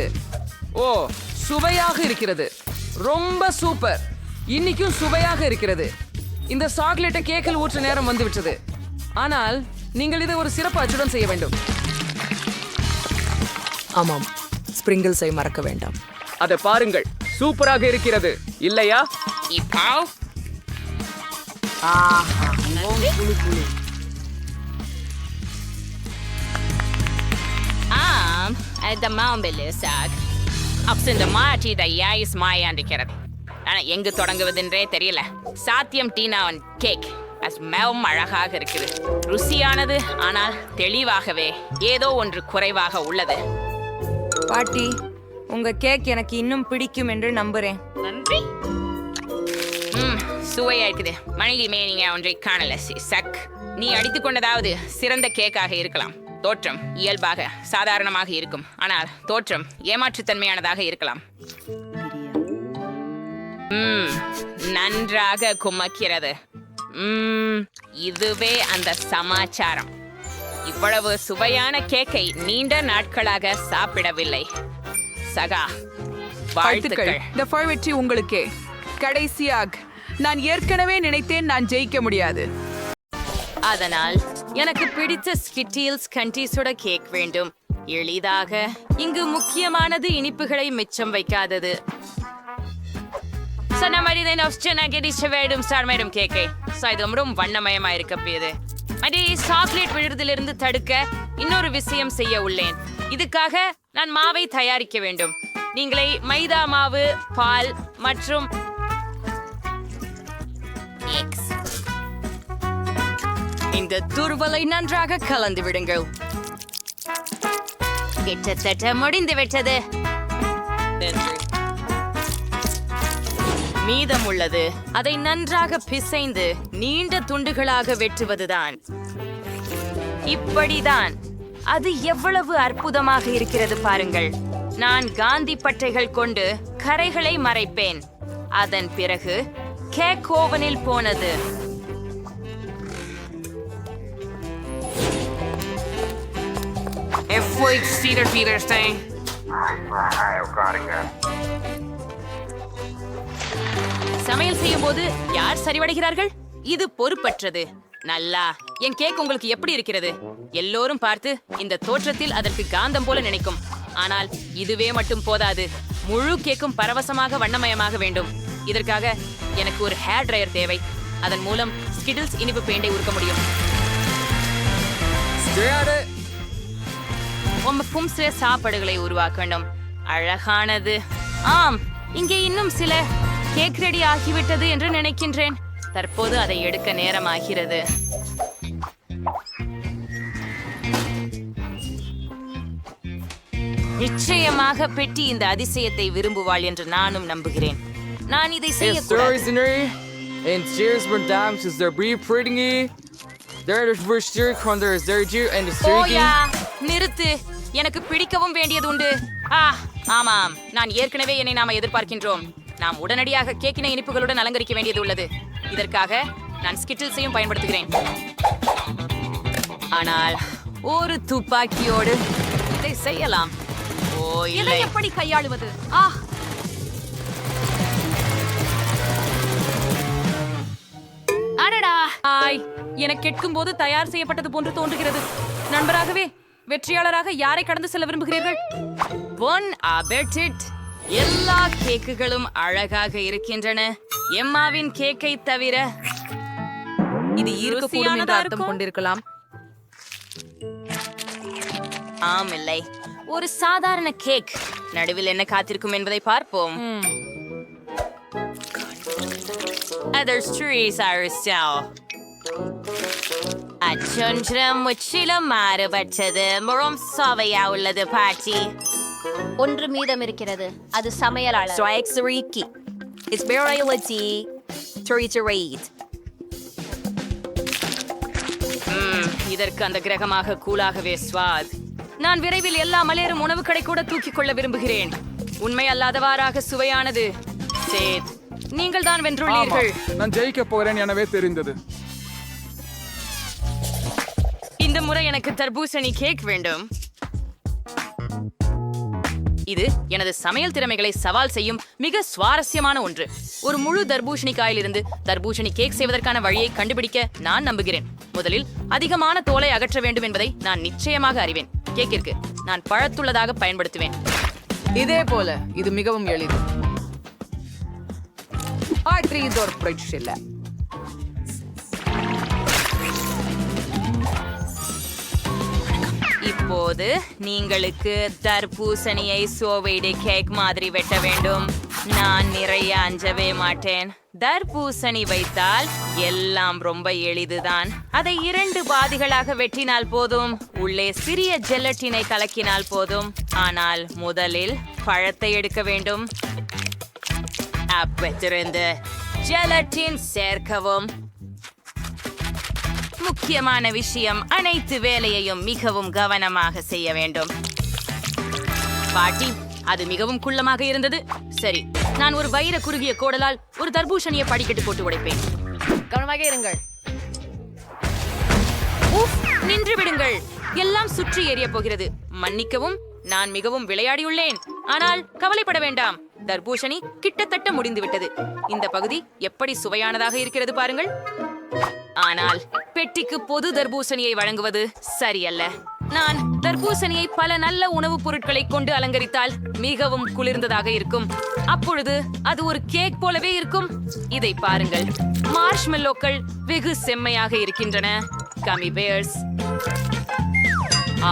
ஓ, சுவையாக இருக்கிறது. ரொம்ப சூப்பர். இன்னைக்கும் சுவையாக இருக்கிறது. இந்த சாக்லேட்டை கேக்கில் ஊற்ற நேரம் வந்துவிட்டது. ஆனால் நீங்கள் இதை ஒரு சிறப்பு அச்சுடன் செய்ய வேண்டும். ஆமாம், ஸ்பிரிங்கிள்ஸை மறக்க வேண்டாம். அதை பாருங்கள், சூப்பராக இருக்கிறது இல்லையா? எங்கு தொடங்குவதென்றே தெரியல. சாத்தியம் டீனாவின் கேக் அழகாக இருக்குது. ருசியானது, ஆனால் தெளிவாகவே ஏதோ ஒன்று குறைவாக உள்ளது. பாட்டி, உங்க கேக் எனக்கு இன்னும் பிடிக்கும் என்று நம்புறேன். நன்றி. சுவையா இருக்குது. மணிலிமே நீங்க ஒன்றை காணல. சக், நீ அடித்துக் கொண்டதாவது சிறந்த கேக்காக இருக்கலாம். தோற்றம் இயல்பாக சாதாரணமாக இருக்கும், ஆனால் தோற்றம் ஏமாற்றுத்தன்மையானதாக இருக்கலாம். நன்றாக குமக்கிறது. இதுவே அந்த சமாச்சாரம். இவ்வளவு சுவையான கேக்கை நீண்ட நாட்களாக சாப்பிடவில்லை. சகா, வாழ்த்துக்கள். இந்த வெற்றி உங்களுக்கே. கடைசியாக நான் ஏற்கனவே நினைத்தேன் நான் ஜெயிக்க முடியாது. அதனால் எனக்கு பிடித்த ஸ்கிட்டில்ஸ் கண்டீஸோட கேக் வேண்டும். எளிதாக. இங்கு முக்கியமானது இனிப்புகளை மிச்சம் வைக்காதது. வேண்டும் சார்மையும் கேக்கை இது ரொம்ப வண்ணமயமா இருக்க போகுது. அதே சாக்லேட் விழுறதிலிருந்து தடுக்க இன்னொரு விஷயம் செய்ய உள்ளேன். இதுக்காக நான் மாவை தயாரிக்க வேண்டும். நீங்களே மைதா மாவு, பால் மற்றும் eggs. இந்த துருவலை நன்றாக கலந்து விடுங்கள். கிட்டத்தட்ட முடிந்து விட்டது. மீதம் உள்ளது. அதை நன்றாக பிசைந்து நீண்ட துண்டுகளாக வெட்டுவதுதான். இப்படிதான். அது எவ்வளவு அற்புதமாக இருக்கிறது பாருங்கள். நான் காந்தி பட்டைகள் கொண்டு கரைகளை மறைப்பேன். அதன் பிறகு கேக் ஓவனில் போனது. சமையல் செய்யும் போது யார் சரிவடைகிறார்கள்? இது பொறுப்பற்றது. நல்லா. என் கேக் உங்களுக்கு எப்படி இருக்கிறது? எல்லோரும் பார்த்து இந்த தோற்றத்தில் அதற்கு காந்தம் போல நினைக்கும். ஆனால் இதுவே மட்டும் போதாது. முழு கேக்கும் பரவசமாக வண்ணமயமாக வேண்டும். இதற்காக எனக்கு ஒரு ஹேர் ட்ரையர் தேவை. அதன் மூலம் ஸ்கிட்டில்ஸ் இனிப்பு பெயிண்டை உருக்க முடியும். உமக்கும் சில சாப்பாடுகளை உருவாக்க வேண்டும். அழகானது. ஆம், இங்கே இன்னும் சில கேக் ரெடி ஆகிவிட்டது என்று நினைக்கின்றேன். தற்போது அதை எடுக்க நேரமாகிறது. நிச்சயமாக பெட்டி இந்த அதிசயத்தை விரும்புவாள் என்று நானும் நம்புகிறேன். நான் இதை செய்யக்கூடாது. போயா, நிறுத்து. எனக்கு பிடிக்கவும் வேண்டியது உண்டு. ஆமாம், நான் ஏற்கனவே என்னை நாம எதிர்பார்க்கின்றோம். நாம் உடனடியாக கேக்கின இனிப்புகளுடன் அலங்கரிக்க வேண்டியது உள்ளது. இதற்காக நான் ஸ்கிட்டில்ஸையும் பயன்படுத்துகிறேன். ஆனால் ஒரு துப்பாக்கியோடு இதை செய்யலாம். ஓ, இல்லை. எப்படி கையாளுவது? அடடா! எனக்கு கேட்கும் போது தயார் செய்யப்பட்டது போன்று தோன்றுகிறது. நண்பராகவே வெற்றியாளராக யாரை கடந்து செல்ல விரும்புகிறீர்கள்? பொன் அபெட்டிட். எல்லா கேக்குகளும் அழகாக இருக்கின்றன, எம்மாவின் கேக்கை தவிர. இது இருக்கக்கூடும் என்று அர்த்தம் கொண்டிருக்கலாம். ஆம், இல்லை. ஒரு சாதாரண கேக். நடுவில் என்ன காத்திருக்கும் என்பதை பார்ப்போம். முற்றிலும் மாறுபட்டது. முழும் சுவையா உள்ளது பாட்டி. ஒன்று மீதம் இருக்கிறது. அது சமையலாளர். இதற்கு அந்த கிரகமாக கூலாகவே ஸ்வாத். நான் விரைவில் எல்லா மலேரும் உணவு கடை கூட தூக்கிக் கொள்ள விரும்புகிறேன். உண்மை அல்லாதவாறாக சுவையானது. சேத், நீங்கள் தான் வென்றுள்ளீர்கள். நான் ஜெயிக்க போகிறேன் எனவே தெரிந்தது. இந்த முறை எனக்கு தர்பூசணி கேக் வேண்டும். இது எனது சமையல் திறமைகளை சவால் செய்யும் மிக சுவாரஸ்யமான ஒன்று. ஒரு முழு தர்பூசணி காயிலிருந்து தர்பூசணி கேக் செய்வதற்கான வழியை கண்டுபிடிக்க நான் நம்புகிறேன். முதலில் அதிகமான தோலை அகற்ற வேண்டும் என்பதை நான் நிச்சயமாக அறிவேன். கேக்கிற்கு நான் பழத்துள்ளதாக பயன்படுத்துவேன். இதே போல இது மிகவும் எளிது. இப்போது நீங்களுக்கு தர்பூசணியை சோவைடு கேக் மாதிரி வெட்ட வேண்டும். நான் நிறைய அஞ்சவே மாட்டேன். தர்பூசணி வைத்தால் எல்லாம் ரொம்ப எளிதுதான். அதை 2 பாதிகளாக வெட்டினால் போதும். உள்ளே சிறிய ஜெலட்டினை கலக்கினால் போதும். ஆனால் முதலில் பழத்தை எடுக்க வேண்டும். அப்பத்திலிருந்து ஜெலட்டின் சேர்க்கவும். முக்கியமான விஷயம், அனைத்து வேலையையும் மிகவும் கவனமாக செய்ய வேண்டும். பாட்டி, அது மிகவும் குள்ளமாக இருந்தது. சரி, நான் ஒரு வைர குறுகிய கோடலால் ஒரு தர்பூசணியை படிக்கட்டு போட்டு உடைப்பேன். கவனமாக இருங்கள். நின்று விடுங்கள். எல்லாம் சுற்றி எரிய போகிறது. மன்னிக்கவும், நான் மிகவும் விளையாடியுள்ளேன். ஆனால் கவலைப்பட வேண்டாம். தர்பூசணி கிட்டத்தட்ட முடிந்துவிட்டது. இந்த பகுதி எப்படி சுவையானதாக இருக்கிறது பாருங்கள். ஆனால் பெட்டிக்கு பொது தர்பூசணியை வழங்குவது சரியல்ல. நான் தர்பூசணியை பல நல்ல உணவுப் பொருட்களை கொண்டு அலங்கரித்தால் மிகவும் குளிர்ந்ததாக இருக்கும். அப்பொழுது அது ஒரு கேக் போலவே இருக்கும். இதை பாருங்கள். மார்ஷ்மெல்லோக்கள் வெகு செம்மையாக இருக்கின்றன. கமி பேர்ஸ்.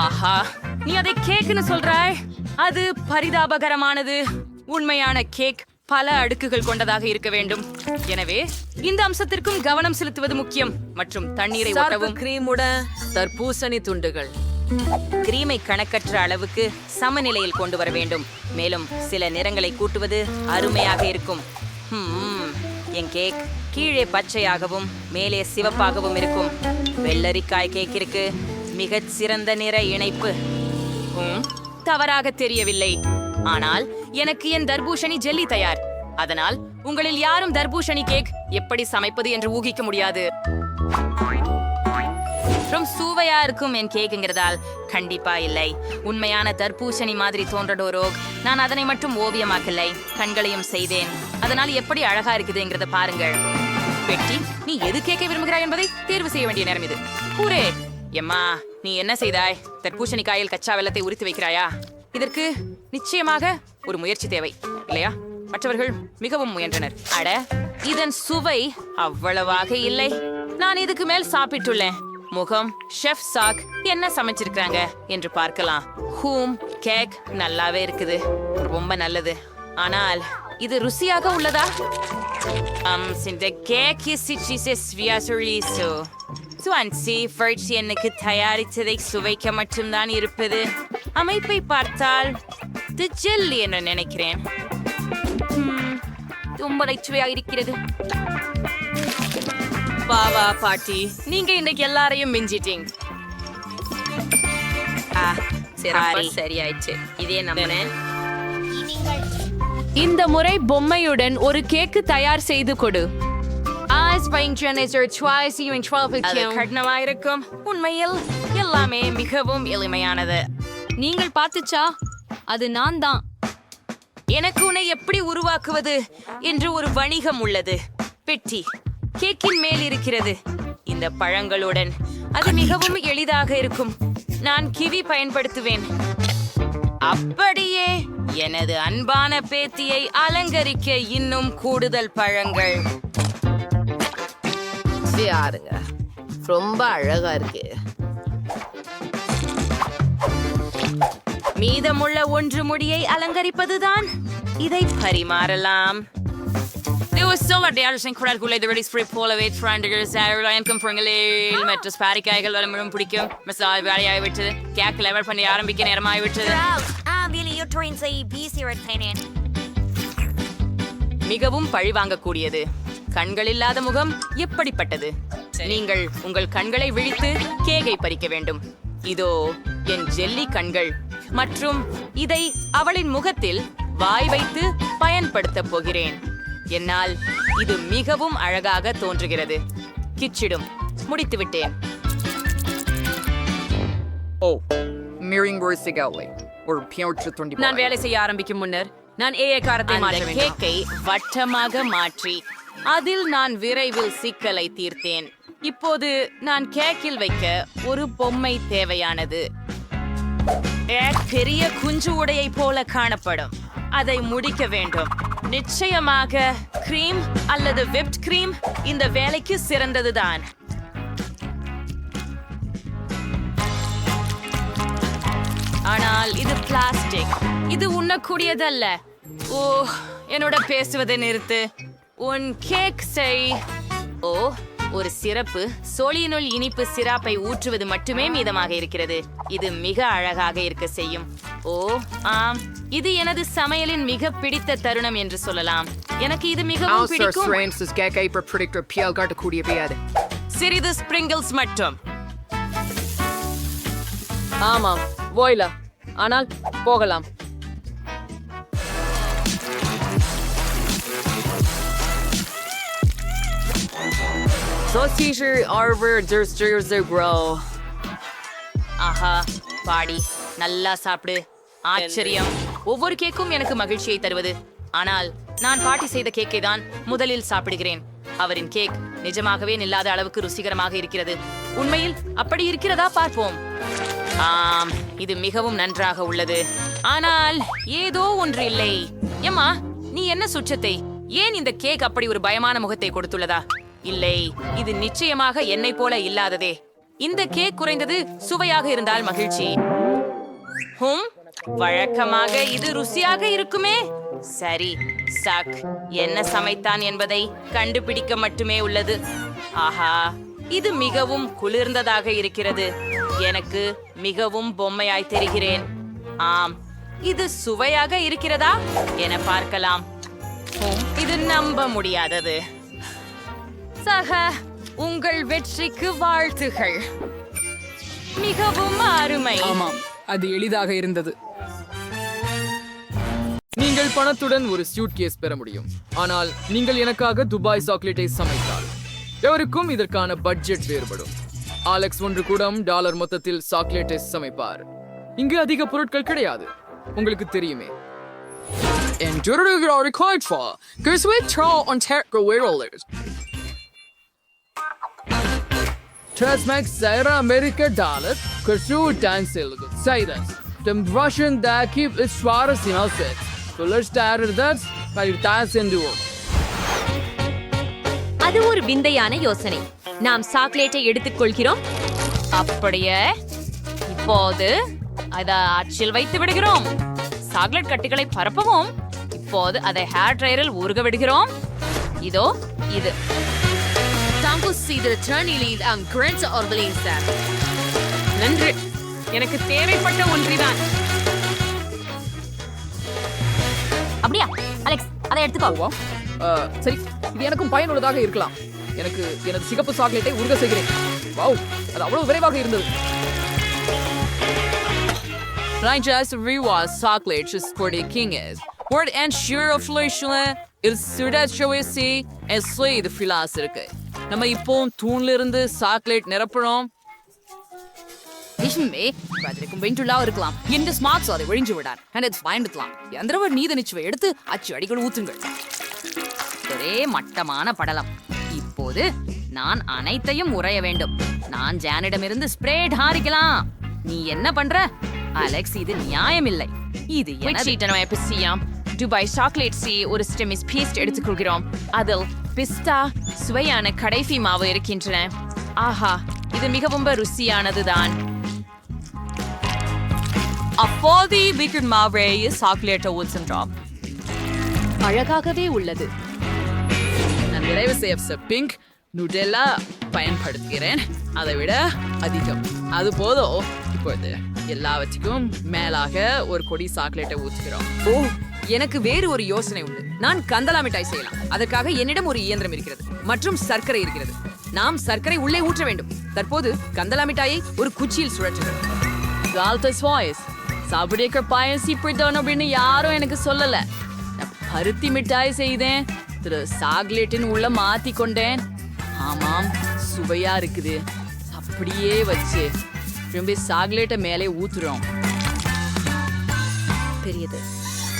ஆஹா, நீ அதை கேக்குன்னு சொல்றாய்? அது பரிதாபகரமானது. உண்மையான கேக் பல அடுக்குகள் கொண்டதாக இருக்க வேண்டும். எனவே இந்த அம்சத்திற்கும் கவனம் செலுத்துவது முக்கியம். மற்றும் தண்ணீரை ஊற்றவும். கிரீமுடன் தர்பூசணி துண்டுகள். கிரீமை கணக்கற்ற அளவுக்கு சமநிலையில் கொண்டு வர வேண்டும். மேலும் சில நிறங்களை கூட்டுவது அருமையாக இருக்கும். என் கேக் கீழே பச்சையாகவும் மேலே சிவப்பாகவும் இருக்கும். வெள்ளரிக்காய் கேக்கிற்கு மிகச் சிறந்த நிற இணைப்பு. தவறாக தெரியவில்லை. ஆனால் எனக்கு என் தர்பூசணி ஜெல்லி தயார். அதனால் உங்களில் யாரும் தர்பூசணி கேக் எப்படி சமைப்பது என்று ஊகிக்க முடியாது. ரொம்ப சுவையா இருக்கும் என் கேக்குங்கிறதால் கண்டிப்பா இல்லை. உண்மையான தர்பூசணி மாதிரி தோன்றடோரோக். நான் அதனை மட்டும் ஓவியமாக்கலை, கண்களையும் செய்தேன். அதனால் எப்படி அழகா இருக்குதுங்கிறத பாருங்கள். பெட்டி, நீ எது கேட்க விரும்புகிறாய் என்பதை தேர்வு செய்ய வேண்டிய நேரம் இது. கூரே. எம்மா, நீ என்ன செய்தாய்? தர்பூசணி காயில் கச்சா வெல்லத்தை உரித்து வைக்கிறாயா? இதற்கு நிச்சயமாக ஒரு முயற்சி தேவை, இல்லையா? மற்றவர்கள் மிகவும் முயன்றனர். அட, இதன் சுவை அவ்வளவாக இல்லை. நான் இதுக்கு மேல் சாப்பிட்டுள்ளேன். முகம் ஷெஃப் சாக் என்ன சமைச்சிருக்காங்க என்று பார்க்கலாம். கேக் நல்லாவே இருக்குது, ரொம்ப நல்லது. ஆனால் இது ருசியாக உள்ளதா? இந்த கேக் எனக்கு தயாரித்ததை சுவைக்க மட்டும்தான் இருப்பது. அமைப்பை பார்த்தால் இது ஜெல்லி என்று நினைக்கிறேன். ரொம்ப நச்சுவையாக இருக்கிறது. பாவா பாட்டி, நீங்க இன்னைக்கு எல்லாரையும் மிஞ்சிட்டீங்க. சரியாயிடுச்சு. இதே நம்பினேன். இந்த முறை பொம்மையுடன் ஒரு கேக்கு தயார் செய்து கொடு. கடினமாயிருக்கும். உண்மையில் எல்லாமே மிகவும் எளிமையானது. நீங்கள் பார்த்துச்சா? அது நான் தான். எனக்கு உன்னை எப்படி உருவாக்குவது என்று ஒரு வணிகம் உள்ளது. பெட்டி கேக்கின் மேல் இருக்கிறது. இந்த பழங்களுடன் அது மிகவும் எளிதாக இருக்கும். நான் கிவி பயன்படுத்துவேன். அப்படியே எனது அன்பான பேத்தியை அலங்கரிக்க இன்னும் கூடுதல் பழங்கள். யாருங்க, ரொம்ப அழகா இருக்கு. மீதமுள்ள ஒன்று முடியை அலங்கரிப்பதுதான். இதை பரிமாறலாம். பாரிக்காய்கள் வளமும் பிடிக்கும். மசாலா வேலையாகி விட்டது. கேக் லெவல் பண்ணி ஆரம்பிக்க நேரமாகி விட்டது. மிகவும் பழிவாங்கக்கூடியது. கண்கள் இல்லாத முகம் எப்படிப்பட்டது? நீங்கள் உங்கள் கண்களை விழித்து கேக்கை பறிக்க வேண்டும். இதோ என் ஜெல்லி கண்கள். மற்றும் இதை அவளின் முகத்தில் வாய் வைத்து பயன்படுத்த போகிறேன். என்னால் இது மிகவும் அழகாக தோன்றுகிறது. கிச்சிடும். முடித்து விட்டேன். நான் வேலை செய்ய ஆரம்பிக்கும் முன்னர் நான் ஏகாரத்தை மாற்ற வேண்டும். கேக்கை வட்டமாக மாற்றி அதில் நான் விரைவில் சிக்கலை தீர்த்தேன். இப்போது நான் கேக்கில் வைக்க ஒரு பொம்மை தேவையானது. பெரிய குஞ்சு உடையை போல காணப்படும். அதை முடிக்க வேண்டும். நிச்சயமாக கிரீம் அல்லது விப்ட் கிரீம் இந்த வேலைக்கு சிறந்ததுதான். ஆனால் இது பிளாஸ்டிக். இது உண்ணக்கூடியதல்ல. ஓ, என்னோட பேசுவதை நிறுத்து. உன் கேக் செய். ஓ, ஒரு சிறப்பு. சோழியினுள் இனிப்பு சிராப்பை ஊற்றுவது மட்டுமே மீதமாக இருக்கிறது. இது மிக அழகாக இருக்க செய்யும். ஓ ஆம், இது எனது சமையலின் மிக பிடித்த தருணம் என்று சொல்லலாம். எனக்கு இது மிகவும் பிடிக்கும். சிறிது ஸ்பிரிங்கிள்ஸ் மட்டும். ஆமாம், போய்லா. ஆனால் போகலாம். ஆஹா, பாடி நல்லா சாப்பிடு. ஆச்சரியம். ஒவ்வொரு கேக்கும் எனக்கு மகிழ்ச்சியை தருவது. ஆனால் நான் பாட்டி செய்த கேக்கை தான் முதலில் சாப்பிடுகிறேன். அவரின் கேக் நிஜமாகவே நில்லாத அளவுக்கு ருசிகரமாக இருக்கிறது. உண்மையில் அப்படி இருக்கிறதா பார்ப்போம். ஆம், இது மிகவும் நன்றாக உள்ளது. ஆனால் ஏதோ ஒன்று இல்லை. எம்மா, நீ என்ன சுற்றத்தை? ஏன் இந்த கேக் அப்படி ஒரு பயமான முகத்தை கொடுத்துள்ளதா? இல்லை, இது நிச்சயமாக என்னை போல இல்லாததே. இந்த கேக் குறைந்தது சுவையாக இருந்தால் மகிழ்ச்சி. வழக்கமாக இது ருசியாக இருக்குமே. சரி, சாக் என்ன சமைத்தான் என்பதை கண்டுபிடிக்க மட்டுமே உள்ளது. ஆஹா, இது மிகவும் குளிர்ந்ததாக இருக்கிறது. எனக்கு மிகவும் பொம்மையாய் தெரிகிறேன். ஆம், இது சுவையாக இருக்கிறதா என பார்க்கலாம். இது நம்ப முடியாதது. சக, உங்கள் வெற்றிக்கு வாழ்த்துகள். மிகவும் அருமை. ஆமாம், அது எளிதாக இருந்தது. நீங்கள் பணத்துடன் ஒரு சூட்கேஸ் பெற முடியும், ஆனால் நீங்கள் எனக்காக துபாய் சாக்லேட்டை சமைத்தால் எவருக்கும் இதற்கான பட்ஜெட் வேறுபடும். அலெக்ஸ் $1 மொத்தத்தில் சாக்லேட்டை சமைப்பார். இங்கு அதிக பொருட்கள் கிடையாது, உங்களுக்கு தெரியுமே. அது ஒரு விந்தையான யோசனை. நாம் சாக்லேட்டை எடுத்துக்கொள்கிறோம். அப்படியே இப்போது அதை அச்சில் வைத்து விடுகிறோம். சாக்லேட் கட்டிகளை பரப்பவும். இப்போது அதை ஹேர் ட்ரையரில் ஊறுக விடுகிறோம். இதோ இது. நன்றி, எனக்கு தேவைப்பட்ட ஒன்றிதான். அப்படியா அலெக்ஸ், அதை எடுத்துக்கோ. சரி, இது எனக்கும் பயனுள்ளதாக இருக்கலாம். எனக்கு எனது சிகப்பு சாக்லேட்டை உருக செய்கிறேன். வாவ், அது அவ்வளவு விரைவாக இருந்தது. Rangers rewards chocolate is for the king is. Word and sure of Fleshla is Sudat Showisi and Slay the philosophy. நம்ம இப்போ தூண்ல இருந்து சாக்லேட் நிரப்புறோம். இஷ்மே பதிலுக்கும் வெயின்டுலா இருக்கலாம். இந்த ஸ்மார்ட்ஸ் அதை ஒழிஞ்சு விடார். and it's பயன்படுத்தலாம். எந்திரவர் நீத நிச்சயம் எடுத்து அச்சு அடிகள் ஊத்துங்கள். ஒரே மட்டமான படலம். இப்போது நான் அனைத்தையும் உறைய வேண்டும். நான் ஜானிடமிருந்து ஸ்ப்ரேட் ஹாரிக்கலாம். நீ என்ன பண்ற அலெக்ஸ்? இது நியாயமில்லை. இது என்ன? துபாய் சாக்லேட்ஸி ஒரு ஸ்டெமிஸ் பீஸ்ட் எடுத்துக்கொள்கிறோம். அதில் பிஸ்தா சுவையான கடைசி மாவு இருக்கின்றன. ஆஹா, இது மிகவும் ருசியானதுதான். அப்போது வீக்கெண்ட் மாவை சாக்லேட்டை ஊற்றுன்றோம். அழகாகவே உள்ளது. நான் நிறைவு செய்ய பிங்க் நுடெல்லா பயன்படுத்துகிறேன். அதை விட அதிகம் அது போதும். இப்போது எல்லாவற்றுக்கும் மேலாக ஒரு கொடி சாக்லேட்டை ஊற்றுகிறோம். ஓ, எனக்கு வேறு ஒரு யோசனை உண்டு. நான் கந்தலா மிட்டாய் செய்யலாம். அதற்காக என்னிடம் ஒரு இயந்திரம் இருக்கிறது மற்றும் சர்க்கரை இருக்கிறது. நாம் சர்க்கரை உள்ளே ஊற்ற வேண்டும். தற்போது கந்தலா மிட்டாயை ஒரு குச்சியில் சுழற்றுகிறோம். சாப்பிடிய பாயசி பிடித்தவன் அப்படின்னு யாரும் எனக்கு சொல்லல. பருத்தி மிட்டாய் செய்தேன். சாக்லேட்டின் உள்ள மாத்தி கொண்டேன். ஆமாம், சுவையா இருக்குது. அப்படியே வச்சு திரும்பி சாக்லேட்டை மேலே ஊத்துறோம். பெரியது.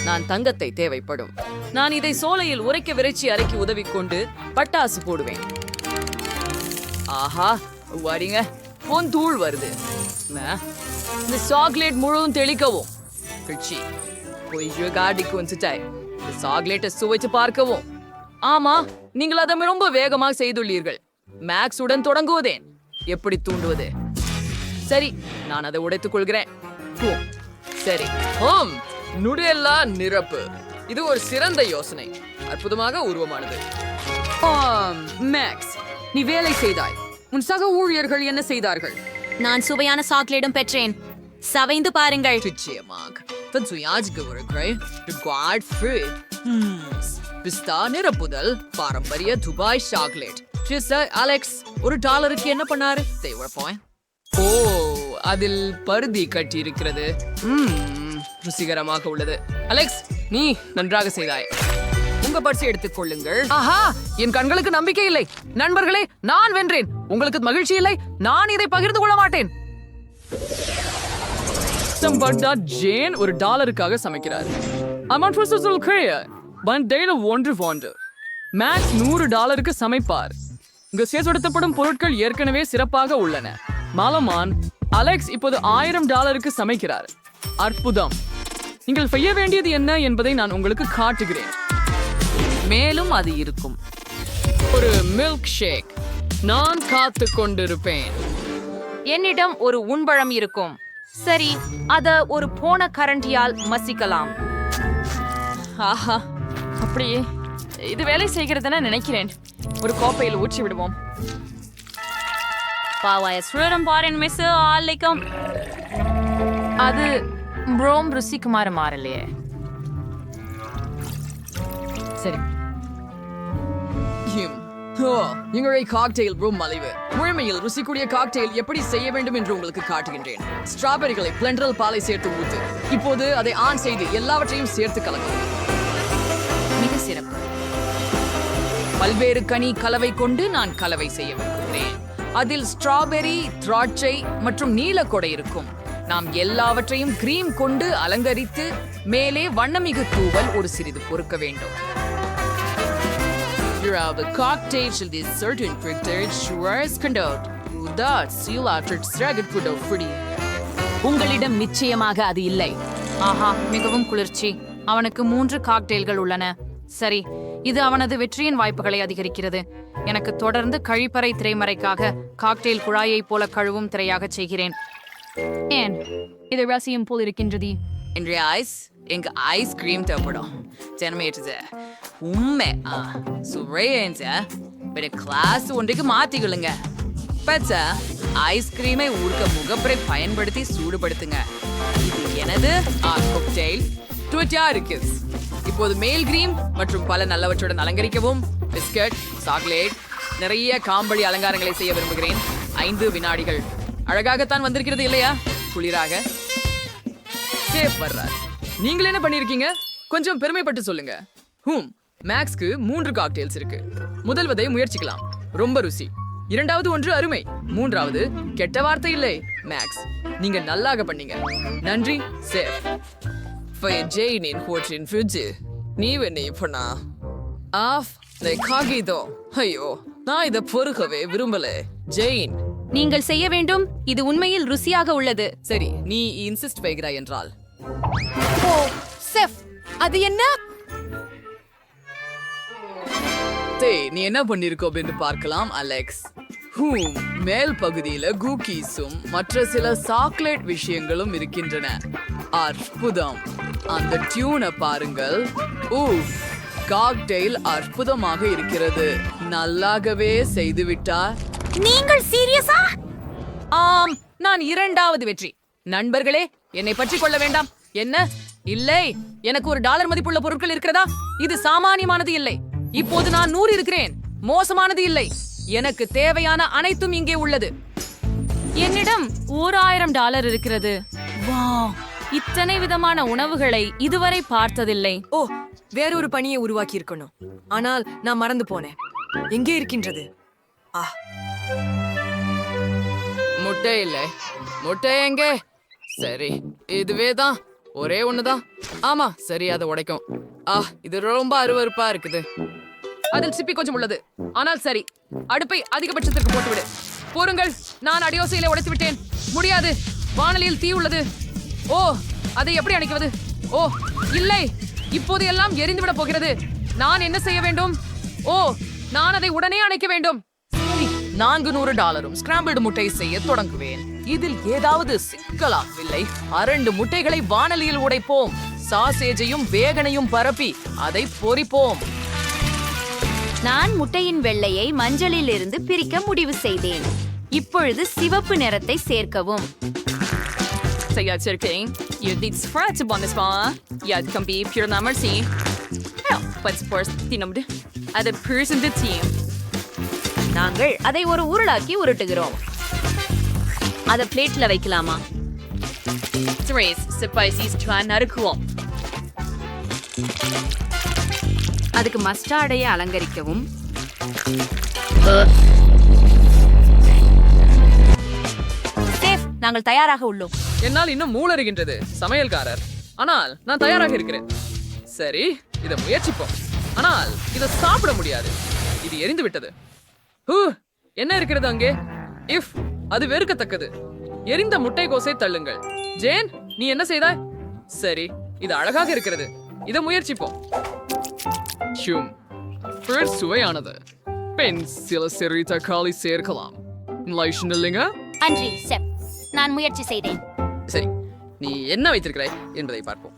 நான் தங்கத்தை தேவைப்படும். நான் இதை சோலையில் உரைக்க விரைச்சி அரைக்கி உதவி கொண்டு பட்டாசு போடுவேன். ஆஹா, வரீங்க, பொன் தூள் வருது. இந்த சாக்லேட் முழுவதும் தெளிக்கவும். சாக்லேட்டை சுவைச்சு பார்க்கவும். ஆமா, நீங்கள் அதை ரொம்ப வேகமாக செய்துள்ளீர்கள். மேக்ஸ் உடன் தொடங்குவதேன். எப்படி தூண்டுவது? சரி, நான் அதை உடைத்துக் கொள்கிறேன். சரி, நுடெல்லா நிரப்பு. இது ஒரு சிறந்த யோசனை. அற்புதமாக உருவமானது. மேக்ஸ், நீ வேலை செய்தாய். உன் சக ஊழியர்கள் என்ன செய்தார்கள்? நான் சுவையான சாக்லேட்டும் பெற்றேன். சவைந்து பாருங்கள். பிஸ்தா நிரப்புதல் பாரம்பரிய துபாய் சாக்லேட். அலெக்ஸ் ஒரு $1 என்ன பண்ணாரு? ஓ, அதில் பருதி கட்டி இருக்கிறது. ருசிகரமாக உள்ளது. அலெக்ஸ், நீ நன்றாக செய்தாய். உங்க பரிசை எடுத்துக் கொள்ளுங்கள். ஆஹா, என் கண்களுக்கு நம்பிக்கை இல்லை. நண்பர்களே, நான் வென்றேன். உங்களுக்கு மகிழ்ச்சி இல்லை? நான் இதை பகிர்ந்து கொள்ள மாட்டேன். ஜேன் ஒரு $1க்காக சமைக்கிறார். மேக்ஸ் $100க்கு சமைப்பார். இங்கு சேர்ப்படுத்தப்படும் பொருட்கள் ஏற்கனவே சிறப்பாக உள்ளன. மாலமான் அலெக்ஸ் இப்போது $1000க்கு சமைக்கிறார். அற்புதம். நீங்கள் செய்ய வேண்டியது என்ன என்பதை நான் உங்களுக்கு காட்டுகிறேன். மேலும் அது இருக்கும். ஒரு மில்க் ஷேக். நான் காத்து கொண்டிருப்பேன். என்னிடம் ஒரு உண்பழம் இருக்கும். சரி, அத ஒரு போன கரண்டியால் மசிக்கலாம். ஆஹா, அப்படியே இது வேலை செய்கிறதுன்னு நினைக்கிறேன். ஒரு கோப்பையில் ஊற்றி விடுவோம். அது ரோம் ருசிக்குமாறு மாறலையே. சரி, எங்களுடைய காக்டெயில் ரூம் மலிவு. முழுமையில் ருசிக்கூடிய காக்டெயில் எப்படி செய்ய வேண்டும் என்று உங்களுக்கு காட்டுகின்றேன். ஸ்ட்ராபெரிகளை பிளெண்டரில் பாலை சேர்த்து ஊத்து. இப்போது அதை ஆன் செய்து எல்லாவற்றையும் சேர்த்து கலக்கும். மிக சிறப்பு. பல்வேறு கனி கலவை கொண்டு நான் கலவை செய்ய விரும்புகிறேன். அதில் ஸ்ட்ராபெரி, திராட்சை மற்றும் நீலக்கொடை இருக்கும். நாம் எல்லாவற்றையும் கிரீம் கொண்டு அலங்கரித்து மேலே வண்ணமிகு தூவல் ஒரு சிறிது பொறுக்க வேண்டும். The cocktail should be certain criteria sures conduct. That seal after stragged could have pretty. உங்களிடம் நிச்சயமாக அது இல்லை. ஆஹா, மிகவும் குளிர்ச்சி. அவனுக்கு 3 காக்டெயில்கள் உள்ளன. சரி, இது அவனது வெற்றியின் வாய்ப்புகளை அதிகரிக்கிறது. எனக்கு தொடர்ந்து கழிப்பறை திரைமறைக்காக காக்டெயில் குழாயை போல கழுவும் திரையாக செய்கிறேன். ஏன் இது ரசியம் போல் இருக்கின்றது? இன்றைய எங்க ஐஸ்கிரீம் தேவைப்படும். ஜனமேற்றது உண்மை சுவைய கிளாஸ் ஒன்றைக்கு மாத்திக்கொள்ளுங்க. பச்சா ஐஸ்கிரீமை ஊர்க்க முகப்பரை பயன்படுத்தி சூடுபடுத்துங்க. இது எனது காக்டெயில் ட்விட்டா இருக்கு. இப்போது மேல் கிரீம் மற்றும் பல நல்லவற்றுடன் அலங்கரிக்கவும். பிஸ்கட், சாக்லேட், நிறைய காம்பளி அலங்காரங்களை செய்ய விரும்புகிறேன். 5 வினாடிகள். அழகாகத்தான் வந்திருக்கிறது இல்லையா? குளிராக. சேஃப் வர்றார். நீங்கள் என்ன பண்ணிருக்கீங்க? கொஞ்சம் பெருமைப்பட்டு சொல்லுங்க. மேக்ஸ்க்கு 3 காக்டெயில்ஸ் இருக்கு. முதல்வதை முயற்சிக்கலாம். ரொம்ப ருசி. இரண்டாவது ஒன்று அருமை. மூன்றாவது கெட்ட வார்த்தை இல்லை. மேக்ஸ், நீங்க நல்லாக பண்ணீங்க. நன்றி சேஃப். ஜெயினின் ஹோட்டலின் ஃப்ரிட்ஜ் நீ என்ன பண்ணா ஆஃப் காகிதோ. ஐயோ, நான் இதை பொறுக்கவே விரும்பல. ஜெயின், நீங்கள் செய்ய வேண்டும். இது உண்மையில் ருசியாக உள்ளது. சரி, நீ இன்சிஸ்ட் வைக்கிறாய் என்றால். ஓ செஃப், அது என்ன? நீ என்ன பண்ணிருக்கோ என்று பார்க்கலாம் அலெக்ஸ். மேல் பகுதியில குக்கீஸும் மற்ற சில சாக்லேட் விஷயங்களும் இருக்கின்றன. அற்புதம். அந்த டியூனை பாருங்கள். காக்டெயில் அற்புதமாக இருக்கிறது. நல்லாகவே செய்துவிட்டா. நீங்கள் சீரியஸா? ஆம், நான் 2வது வெற்றி. நண்பர்களே, என்னை பற்றி கொள்ள வேண்டாம். என்ன? இல்லை, எனக்கு $1 மதிப்புள்ள பொருட்கள் இருக்கிறதா? இது சாமானியமானது இல்லை. இப்போது நான் 100 இருக்கிறேன். மோசமானது இல்லை. எனக்கு தேவையான அனைத்தும் இங்கே உள்ளது. என்னிடம் $1000 இருக்கிறது. வாவ், இத்தனை விதமான உணவுகளை இதுவரை பார்த்ததில்லை. ஓ, வேறொரு பணியை உருவாக்கி இருக்கணும். ஆனால் நான் மறந்து போனேன். எங்கே இருக்கின்றது? முட்டை இல்லை. முட்டை எங்கே? சரி, இதுவே தான். ஒரே ஒண்ணுதான். ஆமா, சரி, அதை உடைக்கும். இது ரொம்ப அருவருப்பா இருக்குது. அதில் சிப்பி கொஞ்சம் உள்ளது. ஆனால் சரி, அடுப்பை அதிகபட்சத்திற்கு போட்டுவிடு. பொறுங்கள், நான் அடியோசையில உடைத்து விட்டேன். முடியாது, வானலியில் தீ உள்ளது. ஓ, அதை எப்படி அணைக்குவது? ஓ இல்லை, இப்போது எல்லாம் எரிந்துவிட போகிறது. நான் என்ன செய்ய வேண்டும்? ஓ, நான் அதை உடனே அணைக்க வேண்டும். $400 ஸ்கிராம்பிள்டு முட்டை செய்ய தொடங்குவேன். இதில் ஏதாவது சிக்கலாகவில்லை. 2 முட்டைகளை வானலியில் உடைப்போம். சாசேஜையும் வேகனையும் பரப்பி அதை பொரிப்போம். நான் முட்டையின் வெள்ளையை மஞ்சளில் இருந்து பிரிக்க முடிவு செய்தேன். இப்பொழுது சிவப்பு நிறத்தை சேர்க்கவும். நாங்கள் அதை ஒரு உருளாக்கி உருட்டுகிறோம். அதை பிளேட்ல வைக்கலாமா? அதுக்கு மஸ்டார்டையை அலங்கரிக்கவும். சேஃப், நாங்கள் தயாராக உள்ளோம். என்னால் இன்னும் மூளறுகின்றது சமையல்காரர். ஆனால் நான் தயாராக இருக்கிறேன். சரி, இதை முயற்சிப்போம். ஆனால் இதை சாப்பிட முடியாது. இது எரிந்து விட்டது. என்ன இருக்கிறது அங்கே? அது வெறுக்கத்தக்கது. எரிந்த முட்டைகோசை தள்ளுங்கள். ஜேன், நீ என்ன செய்தாய்? சரி, இது அழகாக இருக்கிறது. இதை முயற்சிப்போம். சுவையானது. பெண் சில சிறு தக்காளி சேர்க்கலாம். இல்லைங்க, அன்றி செப், நான் முயற்சி செய்தேன். சரி, நீ என்ன வைத்திருக்கிறாய் என்பதை பார்ப்போம்.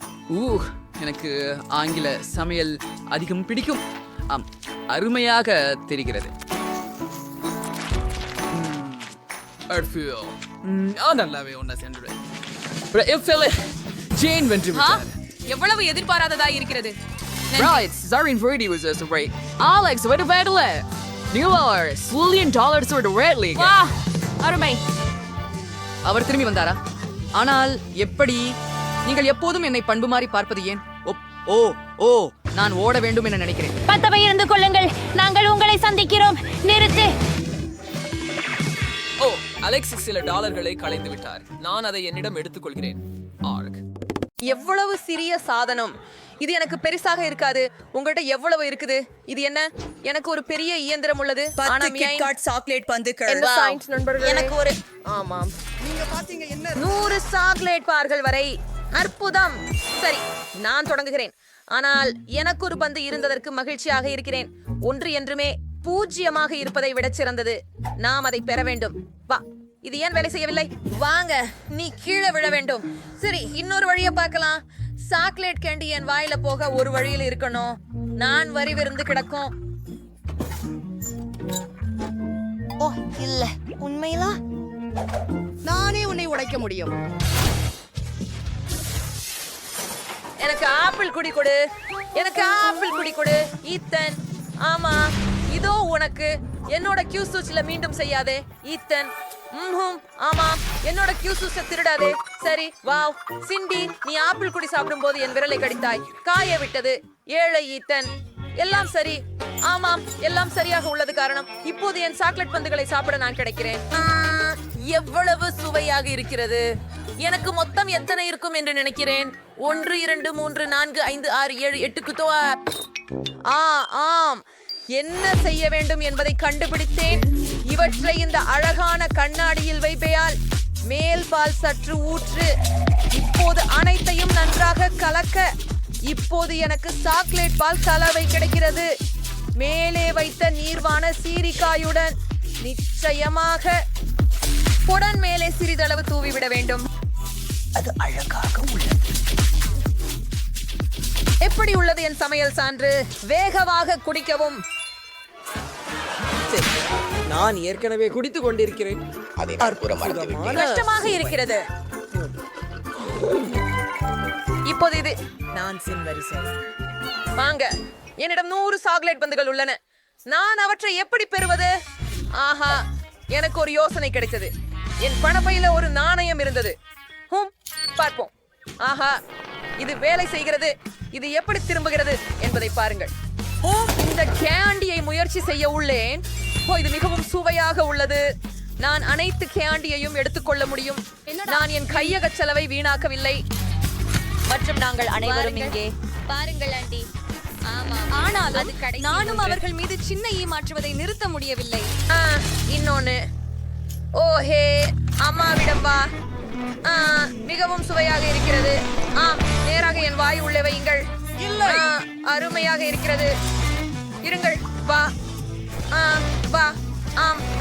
எனக்கு ஆங்கில சமையல் அதிகம் பிடிக்கும். ஆம், அருமையாக தெரிகிறது. நல்லாவே ஒன்ன சென்று ஜேன் வென்று விட்டார். எவ்வளவு எதிர்பாராததா இருக்கிறது. Right, Zarin Brady was just right. Alex, what about it? $1 million for the Red League. வா, அருமை. அவர் திரும்பி வந்தாரா? ஆனால் எப்படி? நீங்கள் எப்போதும் என்னை பண்பு மாறி பார்ப்பது ஏன்? ஓ ஓ நான் ஓட வேண்டும் என நினைக்கிறேன். பத்தவை இருந்து கொள்ளுங்கள், நாங்கள் உங்களை சந்திக்கிறோம். நிறுத்து. ஓ, அலெக்ஸ் சில டாலர்களை களைந்து விட்டார். நான் அதை என்னிடம் எடுத்துக்கொள்கிறேன். ஆர்க். எவ்வளவு சிறிய சாதனம் இது. எனக்கு பெருசாக இருக்காது. உங்கள்கிட்ட எவ்வளவு இருக்குது? இது என்ன? எனக்கு ஒரு பெரிய இயந்திரம் உள்ளது. ஆனா சாக்லேட் பந்துகள். எனக்கு ஒரு ஆமாம். நீங்க பாத்தீங்க என்ன? 100 சாக்லேட் பார்கள் வரை. அற்புதம். சரி, நான் தொடங்குகிறேன். ஆனால் எனக்கு ஒரு பந்து இருந்ததற்கு மகிழ்ச்சியாக இருக்கிறேன். ஒன்று என்றுமே 0 இருப்பதை விட சிறந்தது. நாம் அதை பெற வேண்டும். வா, இது ஏன் வேலை செய்யவில்லை? வாங்க, நீ கீழே விழ வேண்டும். சரி, இன்னொரு வழியை பார்க்கலாம். சாக்லேட் கேண்டி என் வாயில போக ஒரு வழியில் இருக்கணும். நான் வரி விருந்து கிடக்கும். ஓ இல்ல, உண்மையிலா? நானே உன்னை உடைக்க முடியும். எனக்கு ஆப்பிள் குடி கொடு. எனக்கு ஆப்பிள் குடி கொடு. ஈத்தன். ஆமா, இதோ உனக்கு. என்னோட கியூசூஸ்ல மீண்டும் செய்யாதே ஈத்தன். ஆமா, என்னோட கியூசூஸ திருடாதே. சரி, வாவ். சிண்டி, நீ ஆப்பிள் குடி சாப்பிடும் போது என் விரலை கடித்தாய். காய விட்டது. ஏழை ஈத்தன். எல்லாம் சரி. ஆமாம், எல்லாம் சரியாக உள்ளது. காரணம், இப்போது என் சாக்லேட் பந்துகளை சாப்பிட நான் கிடைக்கிறேன். எவ்வளவு சுவையாக இருக்கிறது. எனக்கு மொத்தம் எத்தனை இருக்கும் என்று நினைக்கிறேன்? 1 2 3 4 5 6 7 8 ஆம், என்ன செய்ய வேண்டும் என்பதை கண்டுபிடித்தேன். இவற்றை இந்த அழகான கண்ணாடியில் வைப்பேயால் மேல் பால் சற்று ஊற்று. இப்போது அனைத்தையும் நன்றாக கலக்க. இப்போது எனக்கு சாக்லேட் பால் கலவை கிடைக்கிறது. மேலே வைத்த நீர்வான சீரிக்காயுடன். நிச்சயமாக பொடன் மேலே சிறிதளவு தூவிவிட வேண்டும். அது அழகாக உள்ளது. எப்படி உள்ளது என் சமையல் சான்று? வேகமாக குடிக்கவும். நான் ஏற்கனவே குடித்துக் கொண்டிருக்கிறேன். கஷ்டமாக இருக்கிறது. இப்போது இது நான் வரிசை. வாங்க, என்னிடம் 100 சாக்லேட் பந்துகள் உள்ளன. நான் அவற்றை எப்படி பெறுவது? ஆஹா, எனக்கு ஒரு யோசனை கிடைத்தது. என் பணப்பையில ஒரு நாணயம் இருந்தது. பார்ப்போம். ஆஹா, இது வேலை செய்கிறது. இது எப்படி திரும்புகிறது என்பதை பாருங்கள். இந்த கேண்டியை முயற்சி செய்ய உள்ளேன். இது மிகவும் சுவையாக உள்ளது. நான் அனைத்து கேண்டியையும் எடுத்துக்கொள்ள முடியும். நான் என் கையக செலவை வீணாக்கவில்லை. மற்றும் நாங்கள் அனைவரும் இங்கே பாருங்கள் ஆண்டி. ஆனால் நானும் அவர்கள் மீது சின்ன ஈ மாற்றுவதை நிறுத்த முடியவில்லை. இன்னொன்னு. ஓஹே, அம்மாவிடம் வா. மிகவும் சுவையாக இருக்கிறது. நேராக என் வாய் உள்ளே வையுங்கள். அருமையாக இருக்கிறது. இருங்கள். வா. வா.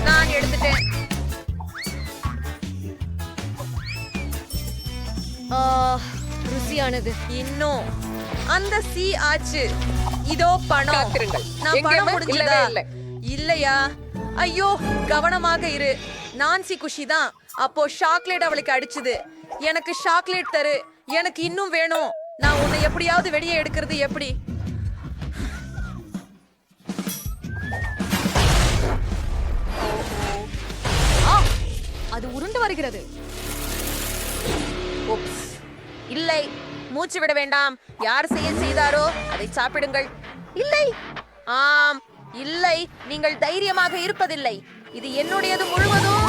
நான் எடுத்துட்டேன். ருசியானது. இன்னும் அந்த சி ஆச்சு. இதோ பணம். நான் பணம் முடிஞ்சதா? இல்லையா? ஐயோ, கவனமாக இரு. நான்சி குஷி தான். அப்போ சாக்லேட் அவளுக்கு அடிச்சது. எனக்கு சாக்லேட் தரு. எனக்கு இன்னும் வேணும். நான் உன்னை எப்படியாவது வெளியே எடுக்கிறது எப்படி? அது உருண்டு வருகிறது. இல்லை, மூச்சு விட வேண்டாம். யார் செய்தாரோ அதை சாப்பிடுங்கள். இல்லை, ஆம், இல்லை, நீங்கள் தைரியமாக இருப்பதில்லை. இது என்னுடையது முழுவதும்.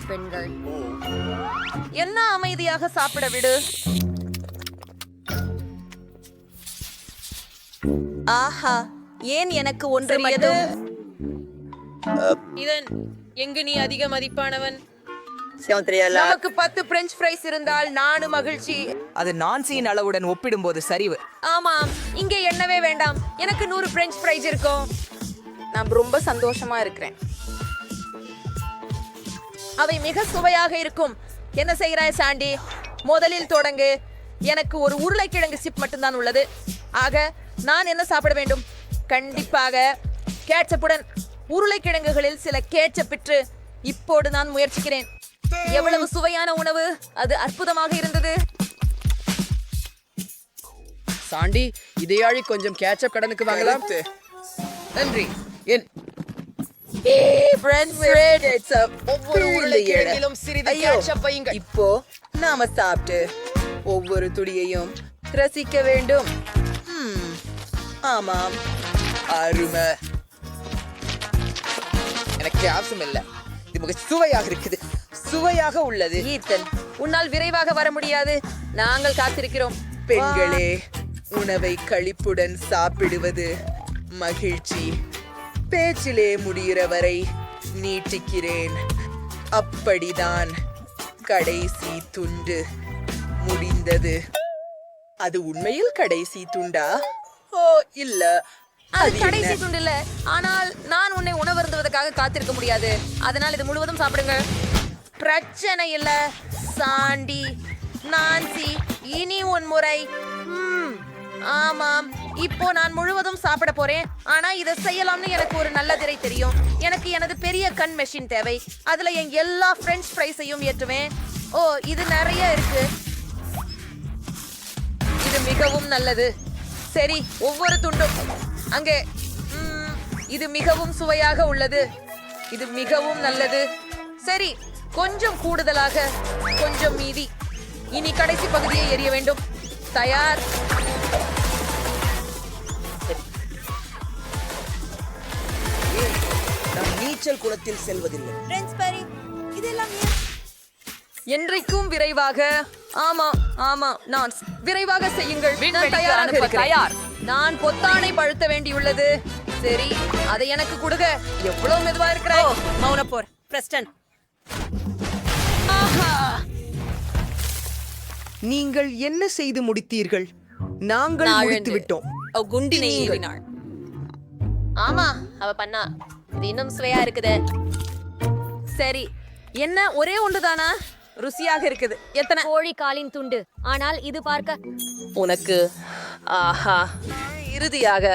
பெண்கள் என்ன அமைதியாக சாப்பிட விடு. ஆஹா, ஏன் எனக்கு ஒன்று மட்டும்? இதன் எங்கு நீ அதிக மதிப்பானவன்? நமக்கு 10 பிரெஞ்ச் ஃப்ரைஸ் இருந்தால் நானும் மகிழ்ச்சி. அது நான்சியின் அளவுடன் ஒப்பிடும்போது சரிவு. ஆமாம், இங்கே எண்ணவே வேண்டாம். எனக்கு 100 பிரெஞ்ச் ஃப்ரைஸ் இருக்கும். நான் ரொம்ப சந்தோஷமா இருக்கிறேன். அவை மிக சுவையாக இருக்கும். என்ன செய்கிறாய் சாண்டி? முதலில் தொடங்கு. எனக்கு ஒரு உருளைக்கிழங்கு சிப் மட்டும்தான் உள்ளது. ஆக நான் என்ன சாப்பிட வேண்டும்? கண்டிப்பாக கேட்சப்புடன் உருளைக்கிழங்குகளில் சில கேட்சப்பிற்று. இப்போது நான் முயற்சிக்கிறேன். எவ்வளவு சுவையான உணவு! அது அற்புதமாக இருந்தது. சாண்டி, இதையாழி கொஞ்சம் கேட்சப் கடனுக்கு வாங்கலாம். நன்றி. என் ஒவ்வொரு உருளைக்கிழங்கிலும் சிறிது கேட்சப் வையுங்கள். இப்போ நாம சாப்பிட்டு ஒவ்வொரு துளியையும் ரசிக்க வேண்டும். ஆமாம், அருமை. எனக்கு அவசியம் இல்ல. இது மிக சுவையாக இருக்குது. சுவையாக உள்ளது. ஈத்தன், உன்னால் விரைவாக வர முடியாது. நாங்கள் காத்திருக்கிறோம். பெண்களே, உணவை களிப்புடன் சாப்பிடுவது மகிழ்ச்சி. பேச்சிலே முடிகிற வரை நீட்டிக்கிறேன். அப்படிதான் கடைசி துண்டு முடிந்தது. அது உண்மையில் கடைசி துண்டா? ஓ இல்ல, அது கடைசி துண்டு இல்ல. ஆனால் நான் உன்னை உணவருந்துவதற்காக காத்திருக்க முடியாது. அதனால் இது முழுவதும் சாப்பிடுங்க. பிரச்சனை இல்ல சாண்டி. நான்சி, இனி உன் முறை. ஆமாம், இப்போ நான் முழுவதும் சாப்பிட போறேன். ஆனா இதை செய்யலாம்னு எனக்கு ஒரு நல்ல திரை தெரியும். எனக்கு எனது பெரிய கண் மெஷின் தேவை. அதுல என் எல்லா பிரெஞ்ச் ஃப்ரைஸையும் ஏற்றுவேன். ஓ, இது நிறைய இருக்கு. இது மிகவும் நல்லது. சரி, ஒவ்வொரு துண்டும் அங்கே. இது மிகவும் சுவையாக உள்ளது. இது மிகவும் நல்லது. சரி, கொஞ்சம் கூடுதலாக, கொஞ்சம் மீதி. இனி கடைசி பகுதியை எரிய வேண்டும். தயார். நான் நீச்சல் குளத்தில் செல்வதில்லை. என்றைக்கும் விரைவாக. ஆமா ஆமா, நான் விரைவாக செய்யுங்கள். நான் தயாராக இருக்கிறேன். நான் பொத்தானை பழுத்த வேண்டியுள்ளது. சரி, அதை எனக்கு கொடுங்க. எவ்வளவு மெதுவா இருக்கிறாய். மௌனப்போர் பிரஸ்டன். நீங்கள் என்ன செய்து முடித்தீர்கள்? நாங்கள் முடித்து விட்டோம். குண்டினை ஏறினாள். ஆமா, அவ பண்ணா. இது இன்னும் சுவையா இருக்குது. சரி, என்ன ஒரே ஒன்றுதானா? ருசியாக இருக்குது. எத்தனை கோழி காலின் துண்டு. ஆனால் இது பார்க்க உனக்கு. ஆஹா, இறுதியாக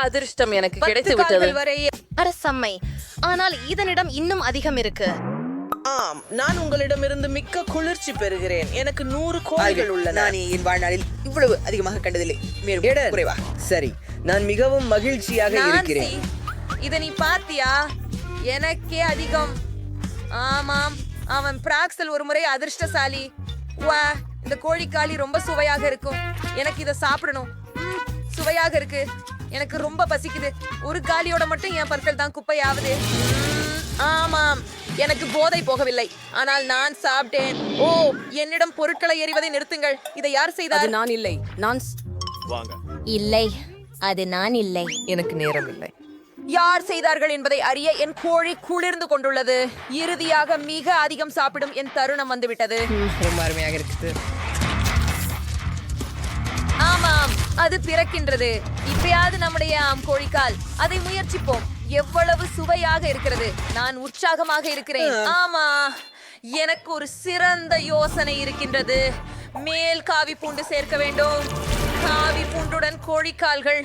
அதிர்ஷ்டம் எனக்கு கிடைத்து விட்டது. அரசம்மை. ஆனால் இதனிடம் இன்னும் அதிகம் இருக்கு. ஆம், நான் உங்களிடமிருந்து மிக்க குளிர்ச்சி பெறுகிறேன். எனக்கு 100 கோழிகள் உள்ளன. நான் என் வாழ்நாளில் இவ்வளவு அதிகமாக கண்டதில்லை. மேலும் குறைவா? சரி, நான் மிகவும் மகிழ்ச்சியாக இருக்கிறேன். இத நீ பாத்தியா? எனக்கே அதிகம். ஆமாம், அவன் பிராக்சல் ஒரு முறை அதிர்ஷ்டசாலி. வா, இந்த கோழிக்காலி ரொம்ப சுவையாக இருக்கும். எனக்கு இதை சாப்பிடணும். சுவையாக இருக்கு. எனக்கு ரொம்ப பசிக்குது. ஒரு காலியோட மட்டும் என் பற்கள் தான் குப்பையாவது. ஆமாம், எனக்கு போதை போகவில்லை. ஆனால் நான் சாப்பிட்டேன். ஓ, என்னிடம் பொருட்களை எறிவதை நிறுத்துங்கள். இதை யார் செய்தார்? நான் இல்லை. நான் இல்லை, அது நான் இல்லை. எனக்கு நேரம் இல்லை. யார் செய்தார்கள் என்பதை அறிய என் கோழி குளிர்ந்து கொண்டுள்ளது. இறுதியாக மிக அதிகம் சாப்பிடும் என் தருணம் வந்துவிட்டது. ரொம்ப அருமையாக இருக்குது. ஆமாம், அது பிறக்கின்றது. இப்பயாவது நம்முடைய கோழிக்கால். அதை முயற்சிப்போம். எவ்வளவு சுவையாக இருக்கிறது. நான் உற்சாகமாக இருக்கிறேன். ஆமா, எனக்கு ஒரு சிறந்த யோசனை இருக்கின்றது. மேல் காவி பூண்டு சேர்க்க வேண்டும். காவி பூண்டுடன் கோழிக்கால்கள்.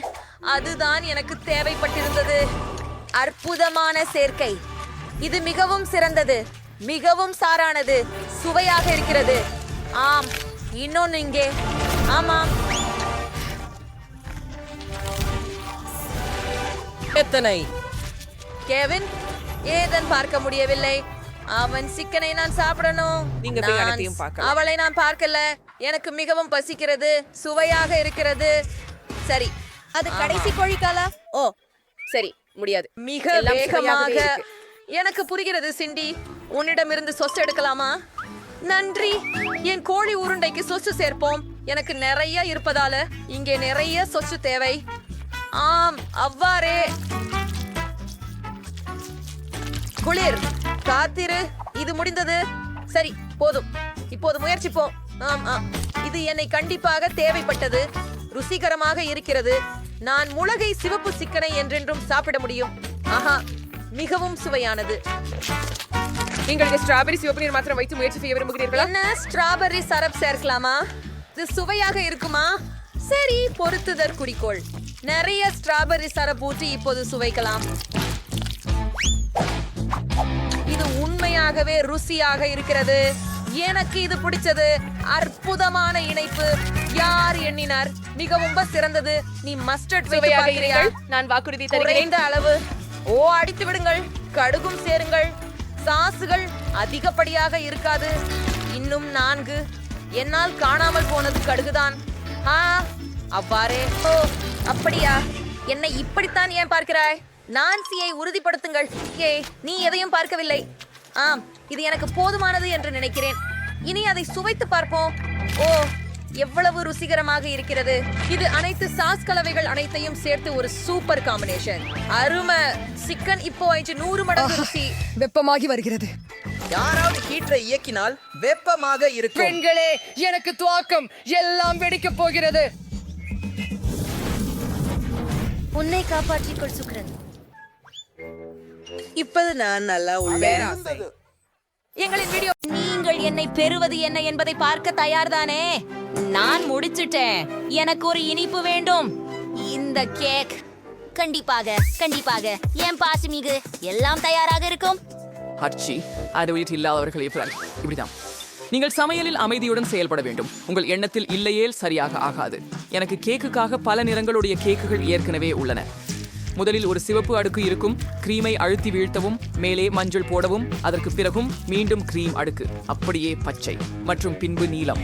அதுதான் எனக்கு தேவைப்பட்டிருந்தது. அற்புதமான சேர்க்கை. இது மிகவும் சிறந்தது. மிகவும் சாரானது. சுவையாக இருக்கிறது. ஆம், இன்னொன்னு இங்கே. ஆமாம், எத்தனை? கேவின், ஏதன் பார்க்க முடியவில்லை. அவன் சிக்கனை நான் சாப்பிடணும். நீங்க போய் அனைத்தையும் பார்க்கலாம். அவளை நான் பார்க்கல. எனக்கு மிகவும் பசிக்கிறது. சுவையாக இருக்கிறது. சரி, அது கடைசி கோழிக்காலா? ஓ சரி, முடியாது. மிக வேகமாக. எனக்கு புரிகிறது சிண்டி. உன்னிடமிருந்து சொஸ் எடுக்கலாமா? நன்றி. என் கோழி உருண்டைக்கு சொச்சு சேர்ப்போம். எனக்கு நிறைய இருப்பதால இங்கே நிறைய சொச்சு தேவை. ஆம், அவ்வாறே. குளிர், காத்திரு. இது முடிந்தது. சரி, போதும். இப்போது முயற்சிப்போம். இது என்னை கண்டிப்பாக தேவைப்பட்டது. ருசிகரமாக இருக்கிறது. நான் முளகை சிவப்பு சிக்கனை என்றென்றும் சாப்பிட முடியும். ஆஹா, மிகவும் சுவையானது. நீங்கள் இந்த ஸ்ட்ராபெரி சிவப்பு நீர் மாத்திரம் வைத்து முயற்சி செய்ய விரும்புகிறீர்களா? என்ன ஸ்ட்ராபெர்ரி சரப் சேர்க்கலாமா? இது சுவையாக இருக்குமா? சரி, பொறுத்துதற் குறிக்கோள். நிறைய ஸ்ட்ராபெர்ரி சரப் ஊற்றி இப்போது சுவைக்கலாம். இது உண்மையாகவே ருசியாக இருக்கிறது. எனக்கு இது பிடிச்சது. அற்புதமான இணைப்பு. யார் எண்ணினார்? மிகவும் சிறந்தது. நீ மஸ்டர்ட் சுவையாக வைத்து இருங்கள். நான் வாக்குறுதி தருகிறேன். குறைந்த அளவு. ஓ, அடித்து விடுங்கள். கடுகும் சேருங்கள். சாசுகள் அதிகப்படியாக இருக்காது. இன்னும் 4. என்னால் காணாமல் போனது கடுகுதான். அவ்வாறே. ஓ, அப்படியா? என்னை இப்படித்தான் ஏன் பார்க்கிறாய்? நான்சியை உறுதிப்படுத்துங்கள். நீ எதையும் பார்க்கவில்லை. ஆம், இது எனக்கு போதுமானது என்று நினைக்கிறேன். இனி அதை சுவைத்து பார்ப்போம். ஓ, எவ்வளவு ருசிகரமாக இருக்கிறது. இது அனைத்து சாஸ் கலவைகள் அனைத்தையும் சேர்த்து ஒரு சூப்பர் காம்பினேஷன். அருமை. சிக்கன் இப்போ 100 மடங்கு ருசி. வெப்பமாகி வருகிறது. யாராவது ஹீட்டரை இயக்கினால் வெப்பமாக இருக்கும். பெண்களே, எனக்கு துவாக்கம். எல்லாம் வெடிக்கப் போகிறது. உன்னை காப்பாற்றிக்கொள் சுக்ரன். இப்போது நான் நல்லா உள்ளேன். எங்களின் வீடியோ. நீங்கள் என்னை பெறுவது என்ன என்பதை பார்க்க தயார்தானே? நான் முடிச்சிட்டேன். எனக்கு ஒரு இனிப்பு வேண்டும். இந்த கேக். கண்டிப்பாக கண்டிப்பாக. என் பாசிமிகு எல்லாம் தயாராக இருக்கும். ஹர்ச்சி, அது வீட்டில் இல்லாதவர்கள் இப்படிதான். நீங்கள் சமையலில் அமைதியுடன் செயல்பட வேண்டும். உங்கள் எண்ணத்தில் இல்லையேல் சரியாக ஆகாது. எனக்கு கேக்குக்காக பல நிறங்களுடைய கேக்குகள் ஏற்கனவே உள்ளன. முதலில் ஒரு சிவப்பு அடுக்கு இருக்கும். கிரீமை அழுத்தி வீழ்த்தவும், மேலே மஞ்சள் போடவும், அதற்கு பிறகும் மீண்டும் கிரீம் அடுக்கு, அப்படியே பச்சை மற்றும் பின்பு நீலம்.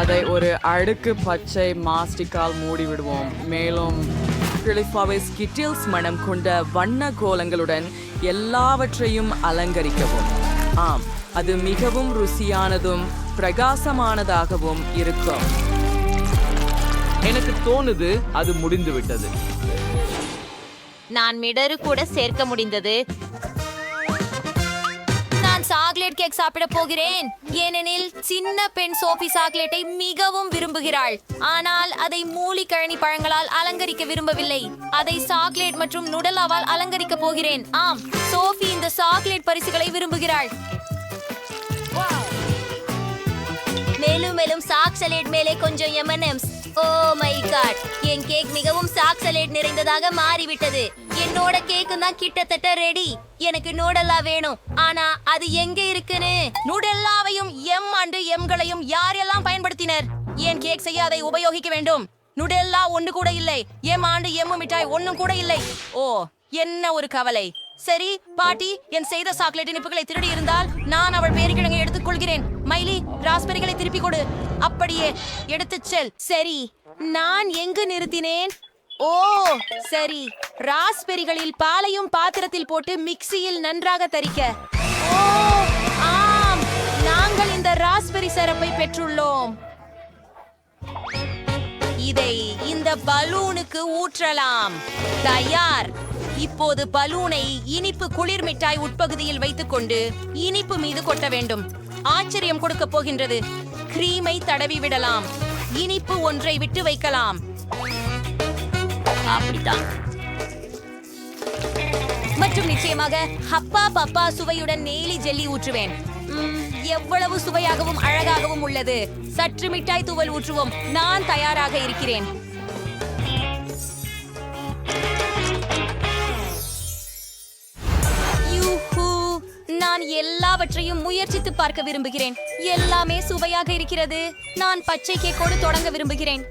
அதை ஒரு அடுக்கு பச்சை மாஸ்டிக்கால் மூடி விடுவோம். மேலும் ஸ்கிட்டில்ஸ் மனம் கொண்ட வண்ண கோலங்களுடன் எல்லாவற்றையும் அலங்கரிக்கவும். ஆம், அது மிகவும் ருசியானதும் பிரகாசமானதாகவும் இருக்கும். எனக்கு தோணுது அது முடிந்து விட்டது. நான் மிடரு கூட சேர்க்க முடிந்தது. நான் சாக்லேட் கேக் சாப்பிட போகிறேன். ஏனெனில் சின்ன பெண் சோஃபி சாக்லேட்டை மிகவும் விரும்புகிறாள். ஆனால் அதை மூலிகழனி பழங்களால் அலங்கரிக்க விரும்பவில்லை. அதை சாக்லேட் மற்றும் நுடலாவால் அலங்கரிக்க போகிறேன். ஆம், சோஃபி இந்த சாக்லேட் பரிசுகளை விரும்புகிறாள். மேலும் சாக்லேட் மேலே கொஞ்சம் M&M's. ஓ மை காட், என் கேக் மிகவும் சாக்லேட் நிறைந்ததாக மாறிவிட்டது. என்னோட கேக்கு தான் கிட்டத்தட்ட ரெடி. எனக்கு நூடல்லா வேணும். ஆனா அது எங்க இருக்குன்னு? நூடல்லாவையும் M&Mகளையும் யாரெல்லாம் பயன்படுத்தினர்? என் கேக் செய்ய அதை உபயோகிக்க வேண்டும். நூடல்லா ஒன்று கூட இல்லை. M&M மிட்டாய் ஒன்னும் கூட இல்லை. ஓ, என்ன ஒரு கவலை. சரி பாட்டி, என் செய்த சாக்லேட் இனிப்புகளை திருடி இருந்தால் நான் அவள் பேரிக்கிழங்கை எடுத்துக் கொள்கிறேன். மைலி, ராஸ்பெரிகளை திருப்பி கொடு. அப்படியே எடுத்துச் செல். சரி, நான் எங்கு நிறுத்தினேன்? ஓ சரி, ராஸ்பெரிகளில் பாலையும் பாத்திரத்தில் போட்டு மிக்சியில் நன்றாக தரிக்க. ஓ ஆம், நாங்கள் இந்த ராஸ்பெரி சிரப்பை பெற்றுள்ளோம். இதை இந்த பலூனுக்கு ஊற்றலாம். தயார். இப்போது பலூனை இனிப்பு குளிர் மிட்டாய் உட்பகுதியில் வைத்துக்கொண்டு இனிப்பு மீது கொட்ட வேண்டும். ஆச்சரியம் கொடுக்க போகின்றது. கிரீமை தடவி விடலாம். இனிப்பு ஒன்றை விட்டு வைக்கலாம். அப்படித்தான். மற்றும் நிச்சயமாக ஹப்பா பப்பா சுவையுடன் நெய்லி ஜெல்லி ஊற்றுவேன். எவ்வளவு சுவையாகவும் அழகாகவும் உள்ளது. சற்று மிட்டாய் தூவல் ஊற்றுவோம். நான் தயாராக இருக்கிறேன். நான் எல்லாவற்றையும் முயற்சித்து பார்க்க விரும்புகிறேன். எல்லாமே சுவையாக இருக்கிறது. நான் பச்சை கேக்கோடு தொடங்க விரும்புகிறேன்.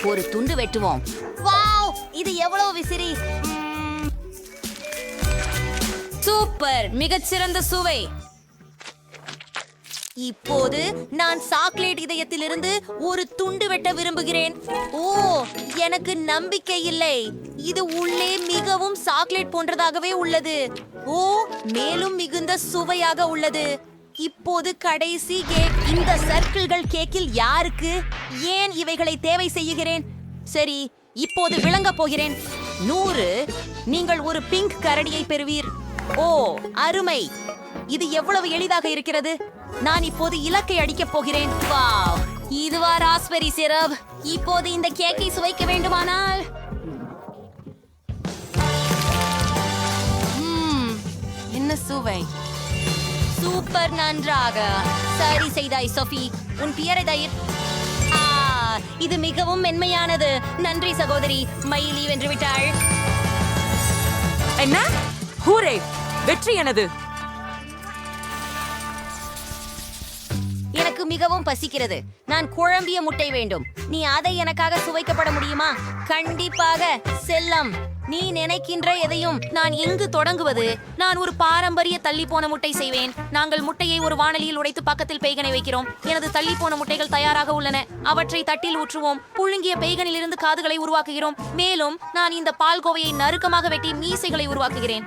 ஒரு துண்டு வெட்டுவோம். வாவ், இது எவ்வளவு விசிறி. சூப்பர், மிகச்சிறந்த சுவை. இப்போது நான் சாக்லேட் இதயத்திலிருந்து ஒரு துண்டு வெட்ட விரும்புகிறேன். ஓ, எனக்கு நம்பிக்கை இல்லை. இது உள்ளே மிகவும் சாக்லேட் போன்றதாகவே உள்ளது. ஓ, மேலும் மிகுந்த சுவையாக உள்ளது. இப்போது கடைசி கேக். இந்த சர்க்கிள்கள் கேக்கில் யாருக்கு? ஏன் இவைகளை தேவை செய்கிறேன்? சரி, இப்போது விளங்க போகிறேன். 100. நீங்கள் ஒரு பிங்க் கரடியை பெறுவீர். ஓ அருமை. இது எவ்வளவு எளிதாக இருக்கிறது. நான் இப்போது இலக்கை அடிக்கப் போகிறேன். வாவ், இதுவா ராஸ்பெரி சிரப்? இப்போது இந்த கேக்கை சுவைக்க வேண்டுமானால் என்ன சுவை! சூப்பர், நன்றாக சரி செய்தாய் சோஃபி. உன் பியரை தயிர். இது மிகவும் மென்மையானது. நன்றி சகோதரி. மயிலி வென்று விட்டாள். என்ன? ஹூரே! வெற்றி எனது. எனக்கு மிகவும் பசிக்கிறது. நான் குழம்பிய முட்டை வேண்டும். நீ அதை எனக்காக சுவைக்கப்பட முடியுமா? கண்டிப்பாக செல்லம். நீ நினைக்கின்ற எதையும். நான் எங்கு தொடங்குவது? நான் ஒரு பாரம்பரிய தள்ளி போன முட்டை செய்வேன். நாங்கள் முட்டையை ஒரு வாணலியில் உடைத்து பக்கத்தில் பேகனை வைக்கிறோம். எனது தள்ளி போன முட்டைகள் தயாராக உள்ளன. அவற்றை தட்டில் ஊற்றுவோம். புழுங்கிய பேகனில் இருந்து காதுகளை உருவாக்குகிறோம். மேலும் நான் இந்த பால்கோவையை நறுக்கமாக வெட்டி மீசைகளை உருவாக்குகிறேன்.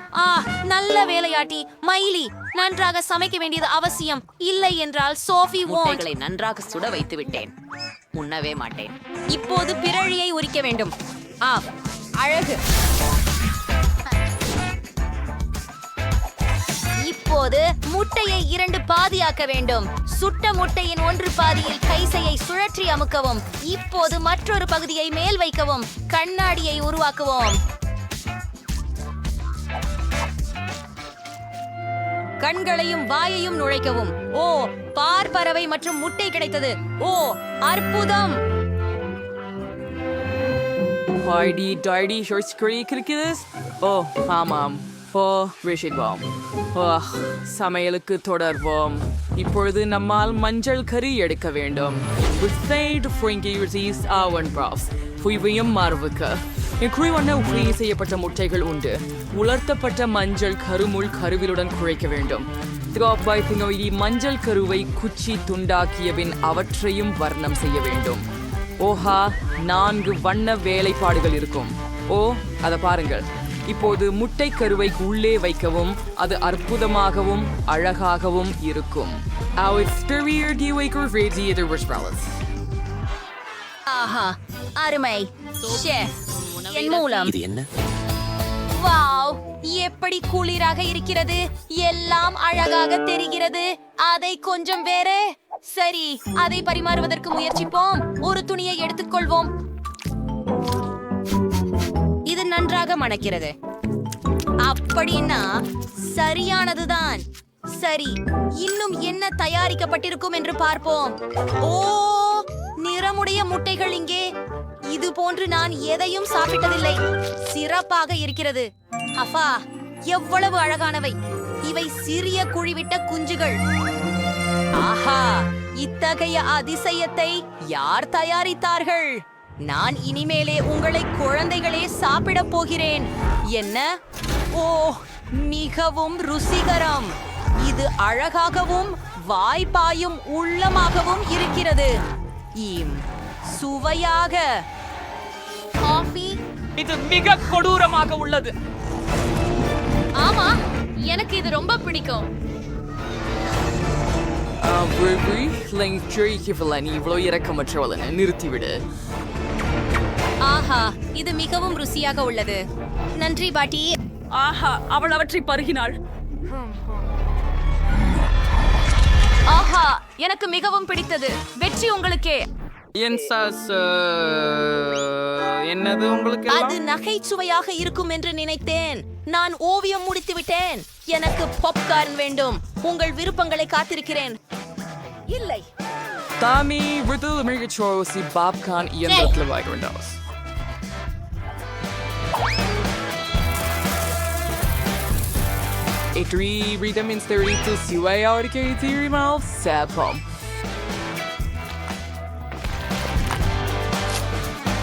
நல்ல வேலையாட்டி மயிலி. நன்றாக சமைக்க வேண்டியது அவசியம். இல்லை என்றால் சோஃபி முட்டைகளை நன்றாக சுட வைத்து விட்டேன். உண்ணவே மாட்டேன். இப்போது பிறழியை உரிக்க வேண்டும். அழகு. இப்போது முட்டையை 2 பாதியாக்க வேண்டும். சுட்ட முட்டையின் 1 பாதியில் கைசையை சுழற்றி அமுக்கவும். இப்போது மற்றொரு பகுதியை மேல் வைக்கவும். கண்ணாடியை உருவாக்குவோம். கண்களையும் வாயையும் நுழைக்கவும். பார்ப்பறவை மற்றும் முட்டை கிடைத்தது. அற்புதம். ஹாய்டி டாய்டி ஷார்ட்ஸ் கிடைக்கிறது. ஆமாம். விஷிடுவோம். சமையலுக்கு தொடர்வோம். இப்பொழுது நம்மால் மஞ்சள் கறி எடுக்க வேண்டும். புய்வையும் மாறுவுக்கு செய்யப்பட்ட முட்டைகள் உண்டு. உலர்த்தப்பட்ட மஞ்சள் கருமுள் கருவிலுடன் குழைக்க வேண்டும். மஞ்சள் கருவை குச்சி துண்டாக்கியபின் அவற்றையும் வர்ணம் செய்ய வேண்டும். 4 வண்ண வேலைப்பாடுகள் இருக்கும். அதை பாருங்கள். இப்போது முட்டை கருவை உள்ளே வைக்கவும். அது அற்புதமாகவும் அழகாகவும் இருக்கும். அருமை. என் மூலம் இது என்ன? வாவ், எப்படி குளிராக இருக்கிறது. எல்லாம் அழகாக தெரிகிறது. அதை கொஞ்சம் வேற. சரி, அதை பரிமாறுவதற்கு முயற்சிப்போம். ஒரு துணியை எடுத்துக்கொள்வோம். இது நன்றாக மணக்கிறது. அப்படின்னா சரியானதுதான். சரி, இன்னும் என்ன தயாரிக்கப்பட்டிருக்கும் என்று பார்ப்போம். நிறமுடைய முட்டைகள் இங்கே. இது போன்று நான் எதையும் சாப்பிட்டதில்லை. சிறப்பாக இருக்கிறது. அஃபா, எவ்வளவு அழகானவை. இவை சிறிய குழிவிட்ட குஞ்சுகள். இத்தகைய அதிசயத்தை யார் தயாரித்தார்கள்? நான் இனிமேலே உங்களை குழந்தைகளே சாப்பிடப் போகிறேன். என்ன? மிகவும் ருசிகரம். இது அழகாகவும் வாய்ப்பாயும் உள்ளமாகவும் இருக்கிறது. சுவையாக. காஃபி. இது மிக கொடூரமாக உள்ளது. ஆமா, எனக்கு இது ரொம்ப பிடிக்கும். இவ்வளவு இறக்கமற்றவள நிறுத்திவிடு. இது மிகவும் ருசியாக உள்ளது. நன்றி பாட்டி. அவள் அவற்றை பருகினாள். எனக்கு மிகவும் பிடித்தது. வெற்றி உங்களுக்கே. என்னது உங்களுக்கு? அது நகைச்சுவையாக இருக்கும் என்று நினைத்தேன். நான் ஓவியம் முடித்து விட்டேன். எனக்கு பாப்கார்ன் வேண்டும். உங்கள் விருப்பங்களை காத்திருக்கிறேன். இல்லை, தாமி விருது மிகச்சோசி பாப்கார்ன் இயந்திரத்தில் வாங்கிவிட்டோம். Redemonstrate சுவையாடிக்கை தீரிமால் சேப்பம்.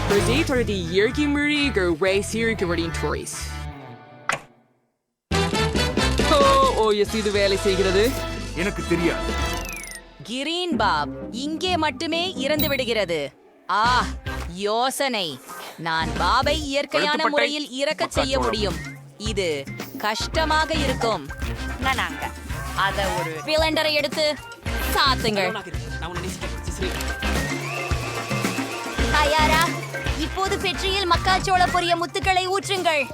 பிரதேசத்தை இயற்கை முறைகள் வைசிருக்கிறதின் டூரிஸ். இது வேலை செய்கிறது. எனக்கு தெரியாது. கிரீன் பாப் இங்கே மட்டுமே இறந்து விடுகிறது. யோசனை. நான் பாபை இயற்கையான முறையில் இறக்கச் செய்ய முடியும். இது கஷ்டமாக இருக்கும். அத ஒரு பிளண்டரை எடுத்து சாத்துங்கள். தயாரா? இப்போது பெட்ரியில் மக்காச்சோள பொரிய முத்துக்களை ஊற்றுங்கள்.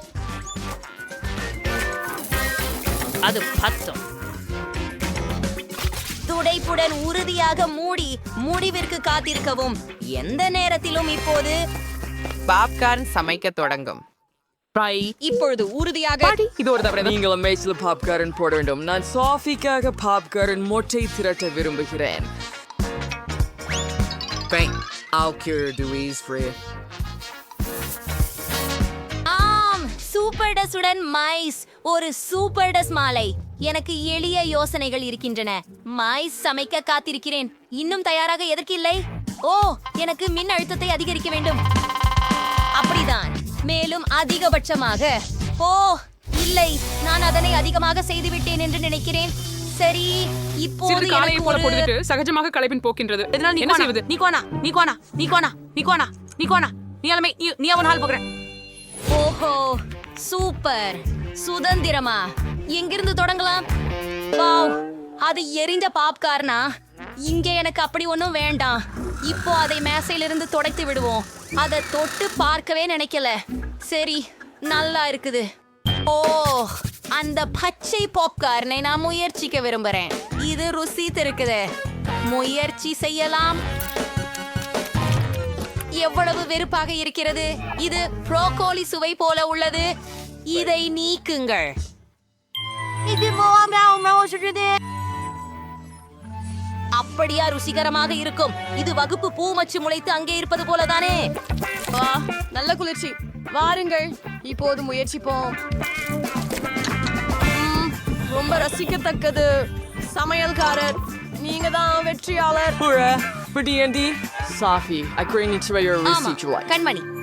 அது 10. துடைப்புடன் உறுதியாக மூடி முடிவிற்கு காத்திருக்கவும். எந்த நேரத்திலும் இப்போது பாப்கார்ன் சமைக்க தொடங்கும். இப்பொழுது உறுதியாக இது ஒரு தவறு. நீங்கள் மேய்ச்சல் பாப்கார்ன் போட வேண்டும். நான் சாஃபிக்காக பாப்கார்ன் மொட்டை திரட்ட விரும்புகிறேன். ஆம், சூப்பர் டஸ்டுடன் மைஸ். ஒரு சூப்பர் டஸ் மாலை. எனக்கு எளிய யோசனைகள் இருக்கின்றன. மைஸ் சமைக்க காத்திருக்கிறேன். இன்னும் தயாராக எதற்கு இல்லை? ஓ, எனக்கு மின் அழுத்தத்தை அதிகரிக்க வேண்டும். அப்படிதான். மேலும் அதிகபட்சமாக. ஓ இல்லை, நான் அதனை அதிகமாக செய்துவிட்டேன் என்று நினைக்கிறேன். சரி, இப்போது சிறிது காலையை எனக்கு போல ஒரு- பொழுதுட்டு சகஜமாக களைப்பின் போக்கின்றது. என்ன செய்வது? ஓஹோ, சூப்பர். சுதந்திரமா? எங்கிருந்து தொடங்கலாம்? வாவ், அது எரிந்த பாப்கார்னா? இங்கே எனக்கு அப்படி ஒன்றும் வேண்டாம். இப்போ அதை மேசையிலிருந்து துடைத்து விடுவோம். அதை தொட்டு பார்க்கவே நினைக்கல. சரி, நல்லா இருக்குது. ஓ, அந்த பச்சை பாப்கார்னை நான் முயற்சிக்க விரும்புறேன். இது ருசி இருக்குது. முயற்சி செய்யலாம். எவ்வளவு வெறுப்பாக இருக்கிறது. இது ப்ரோக்கோலி சுவை போல உள்ளது. இதை நீக்குங்கள். அப்படியா ருசிகரமாக இருக்கும். இது வகுப்பு பூ மச்சு முளைத்து அங்கே இருப்பது போலதானே. நல்ல குளிர்ச்சி. வாருங்கள், இப்போது முயற்சிப்போம். ரொம்ப ரசிக்கத்தக்கது. சமையல்காரர், நீங்க தான் வெற்றியாளர். Hurrah! Pretty Andy? Safi, I create your ஆமா, receipt. கண்மணி,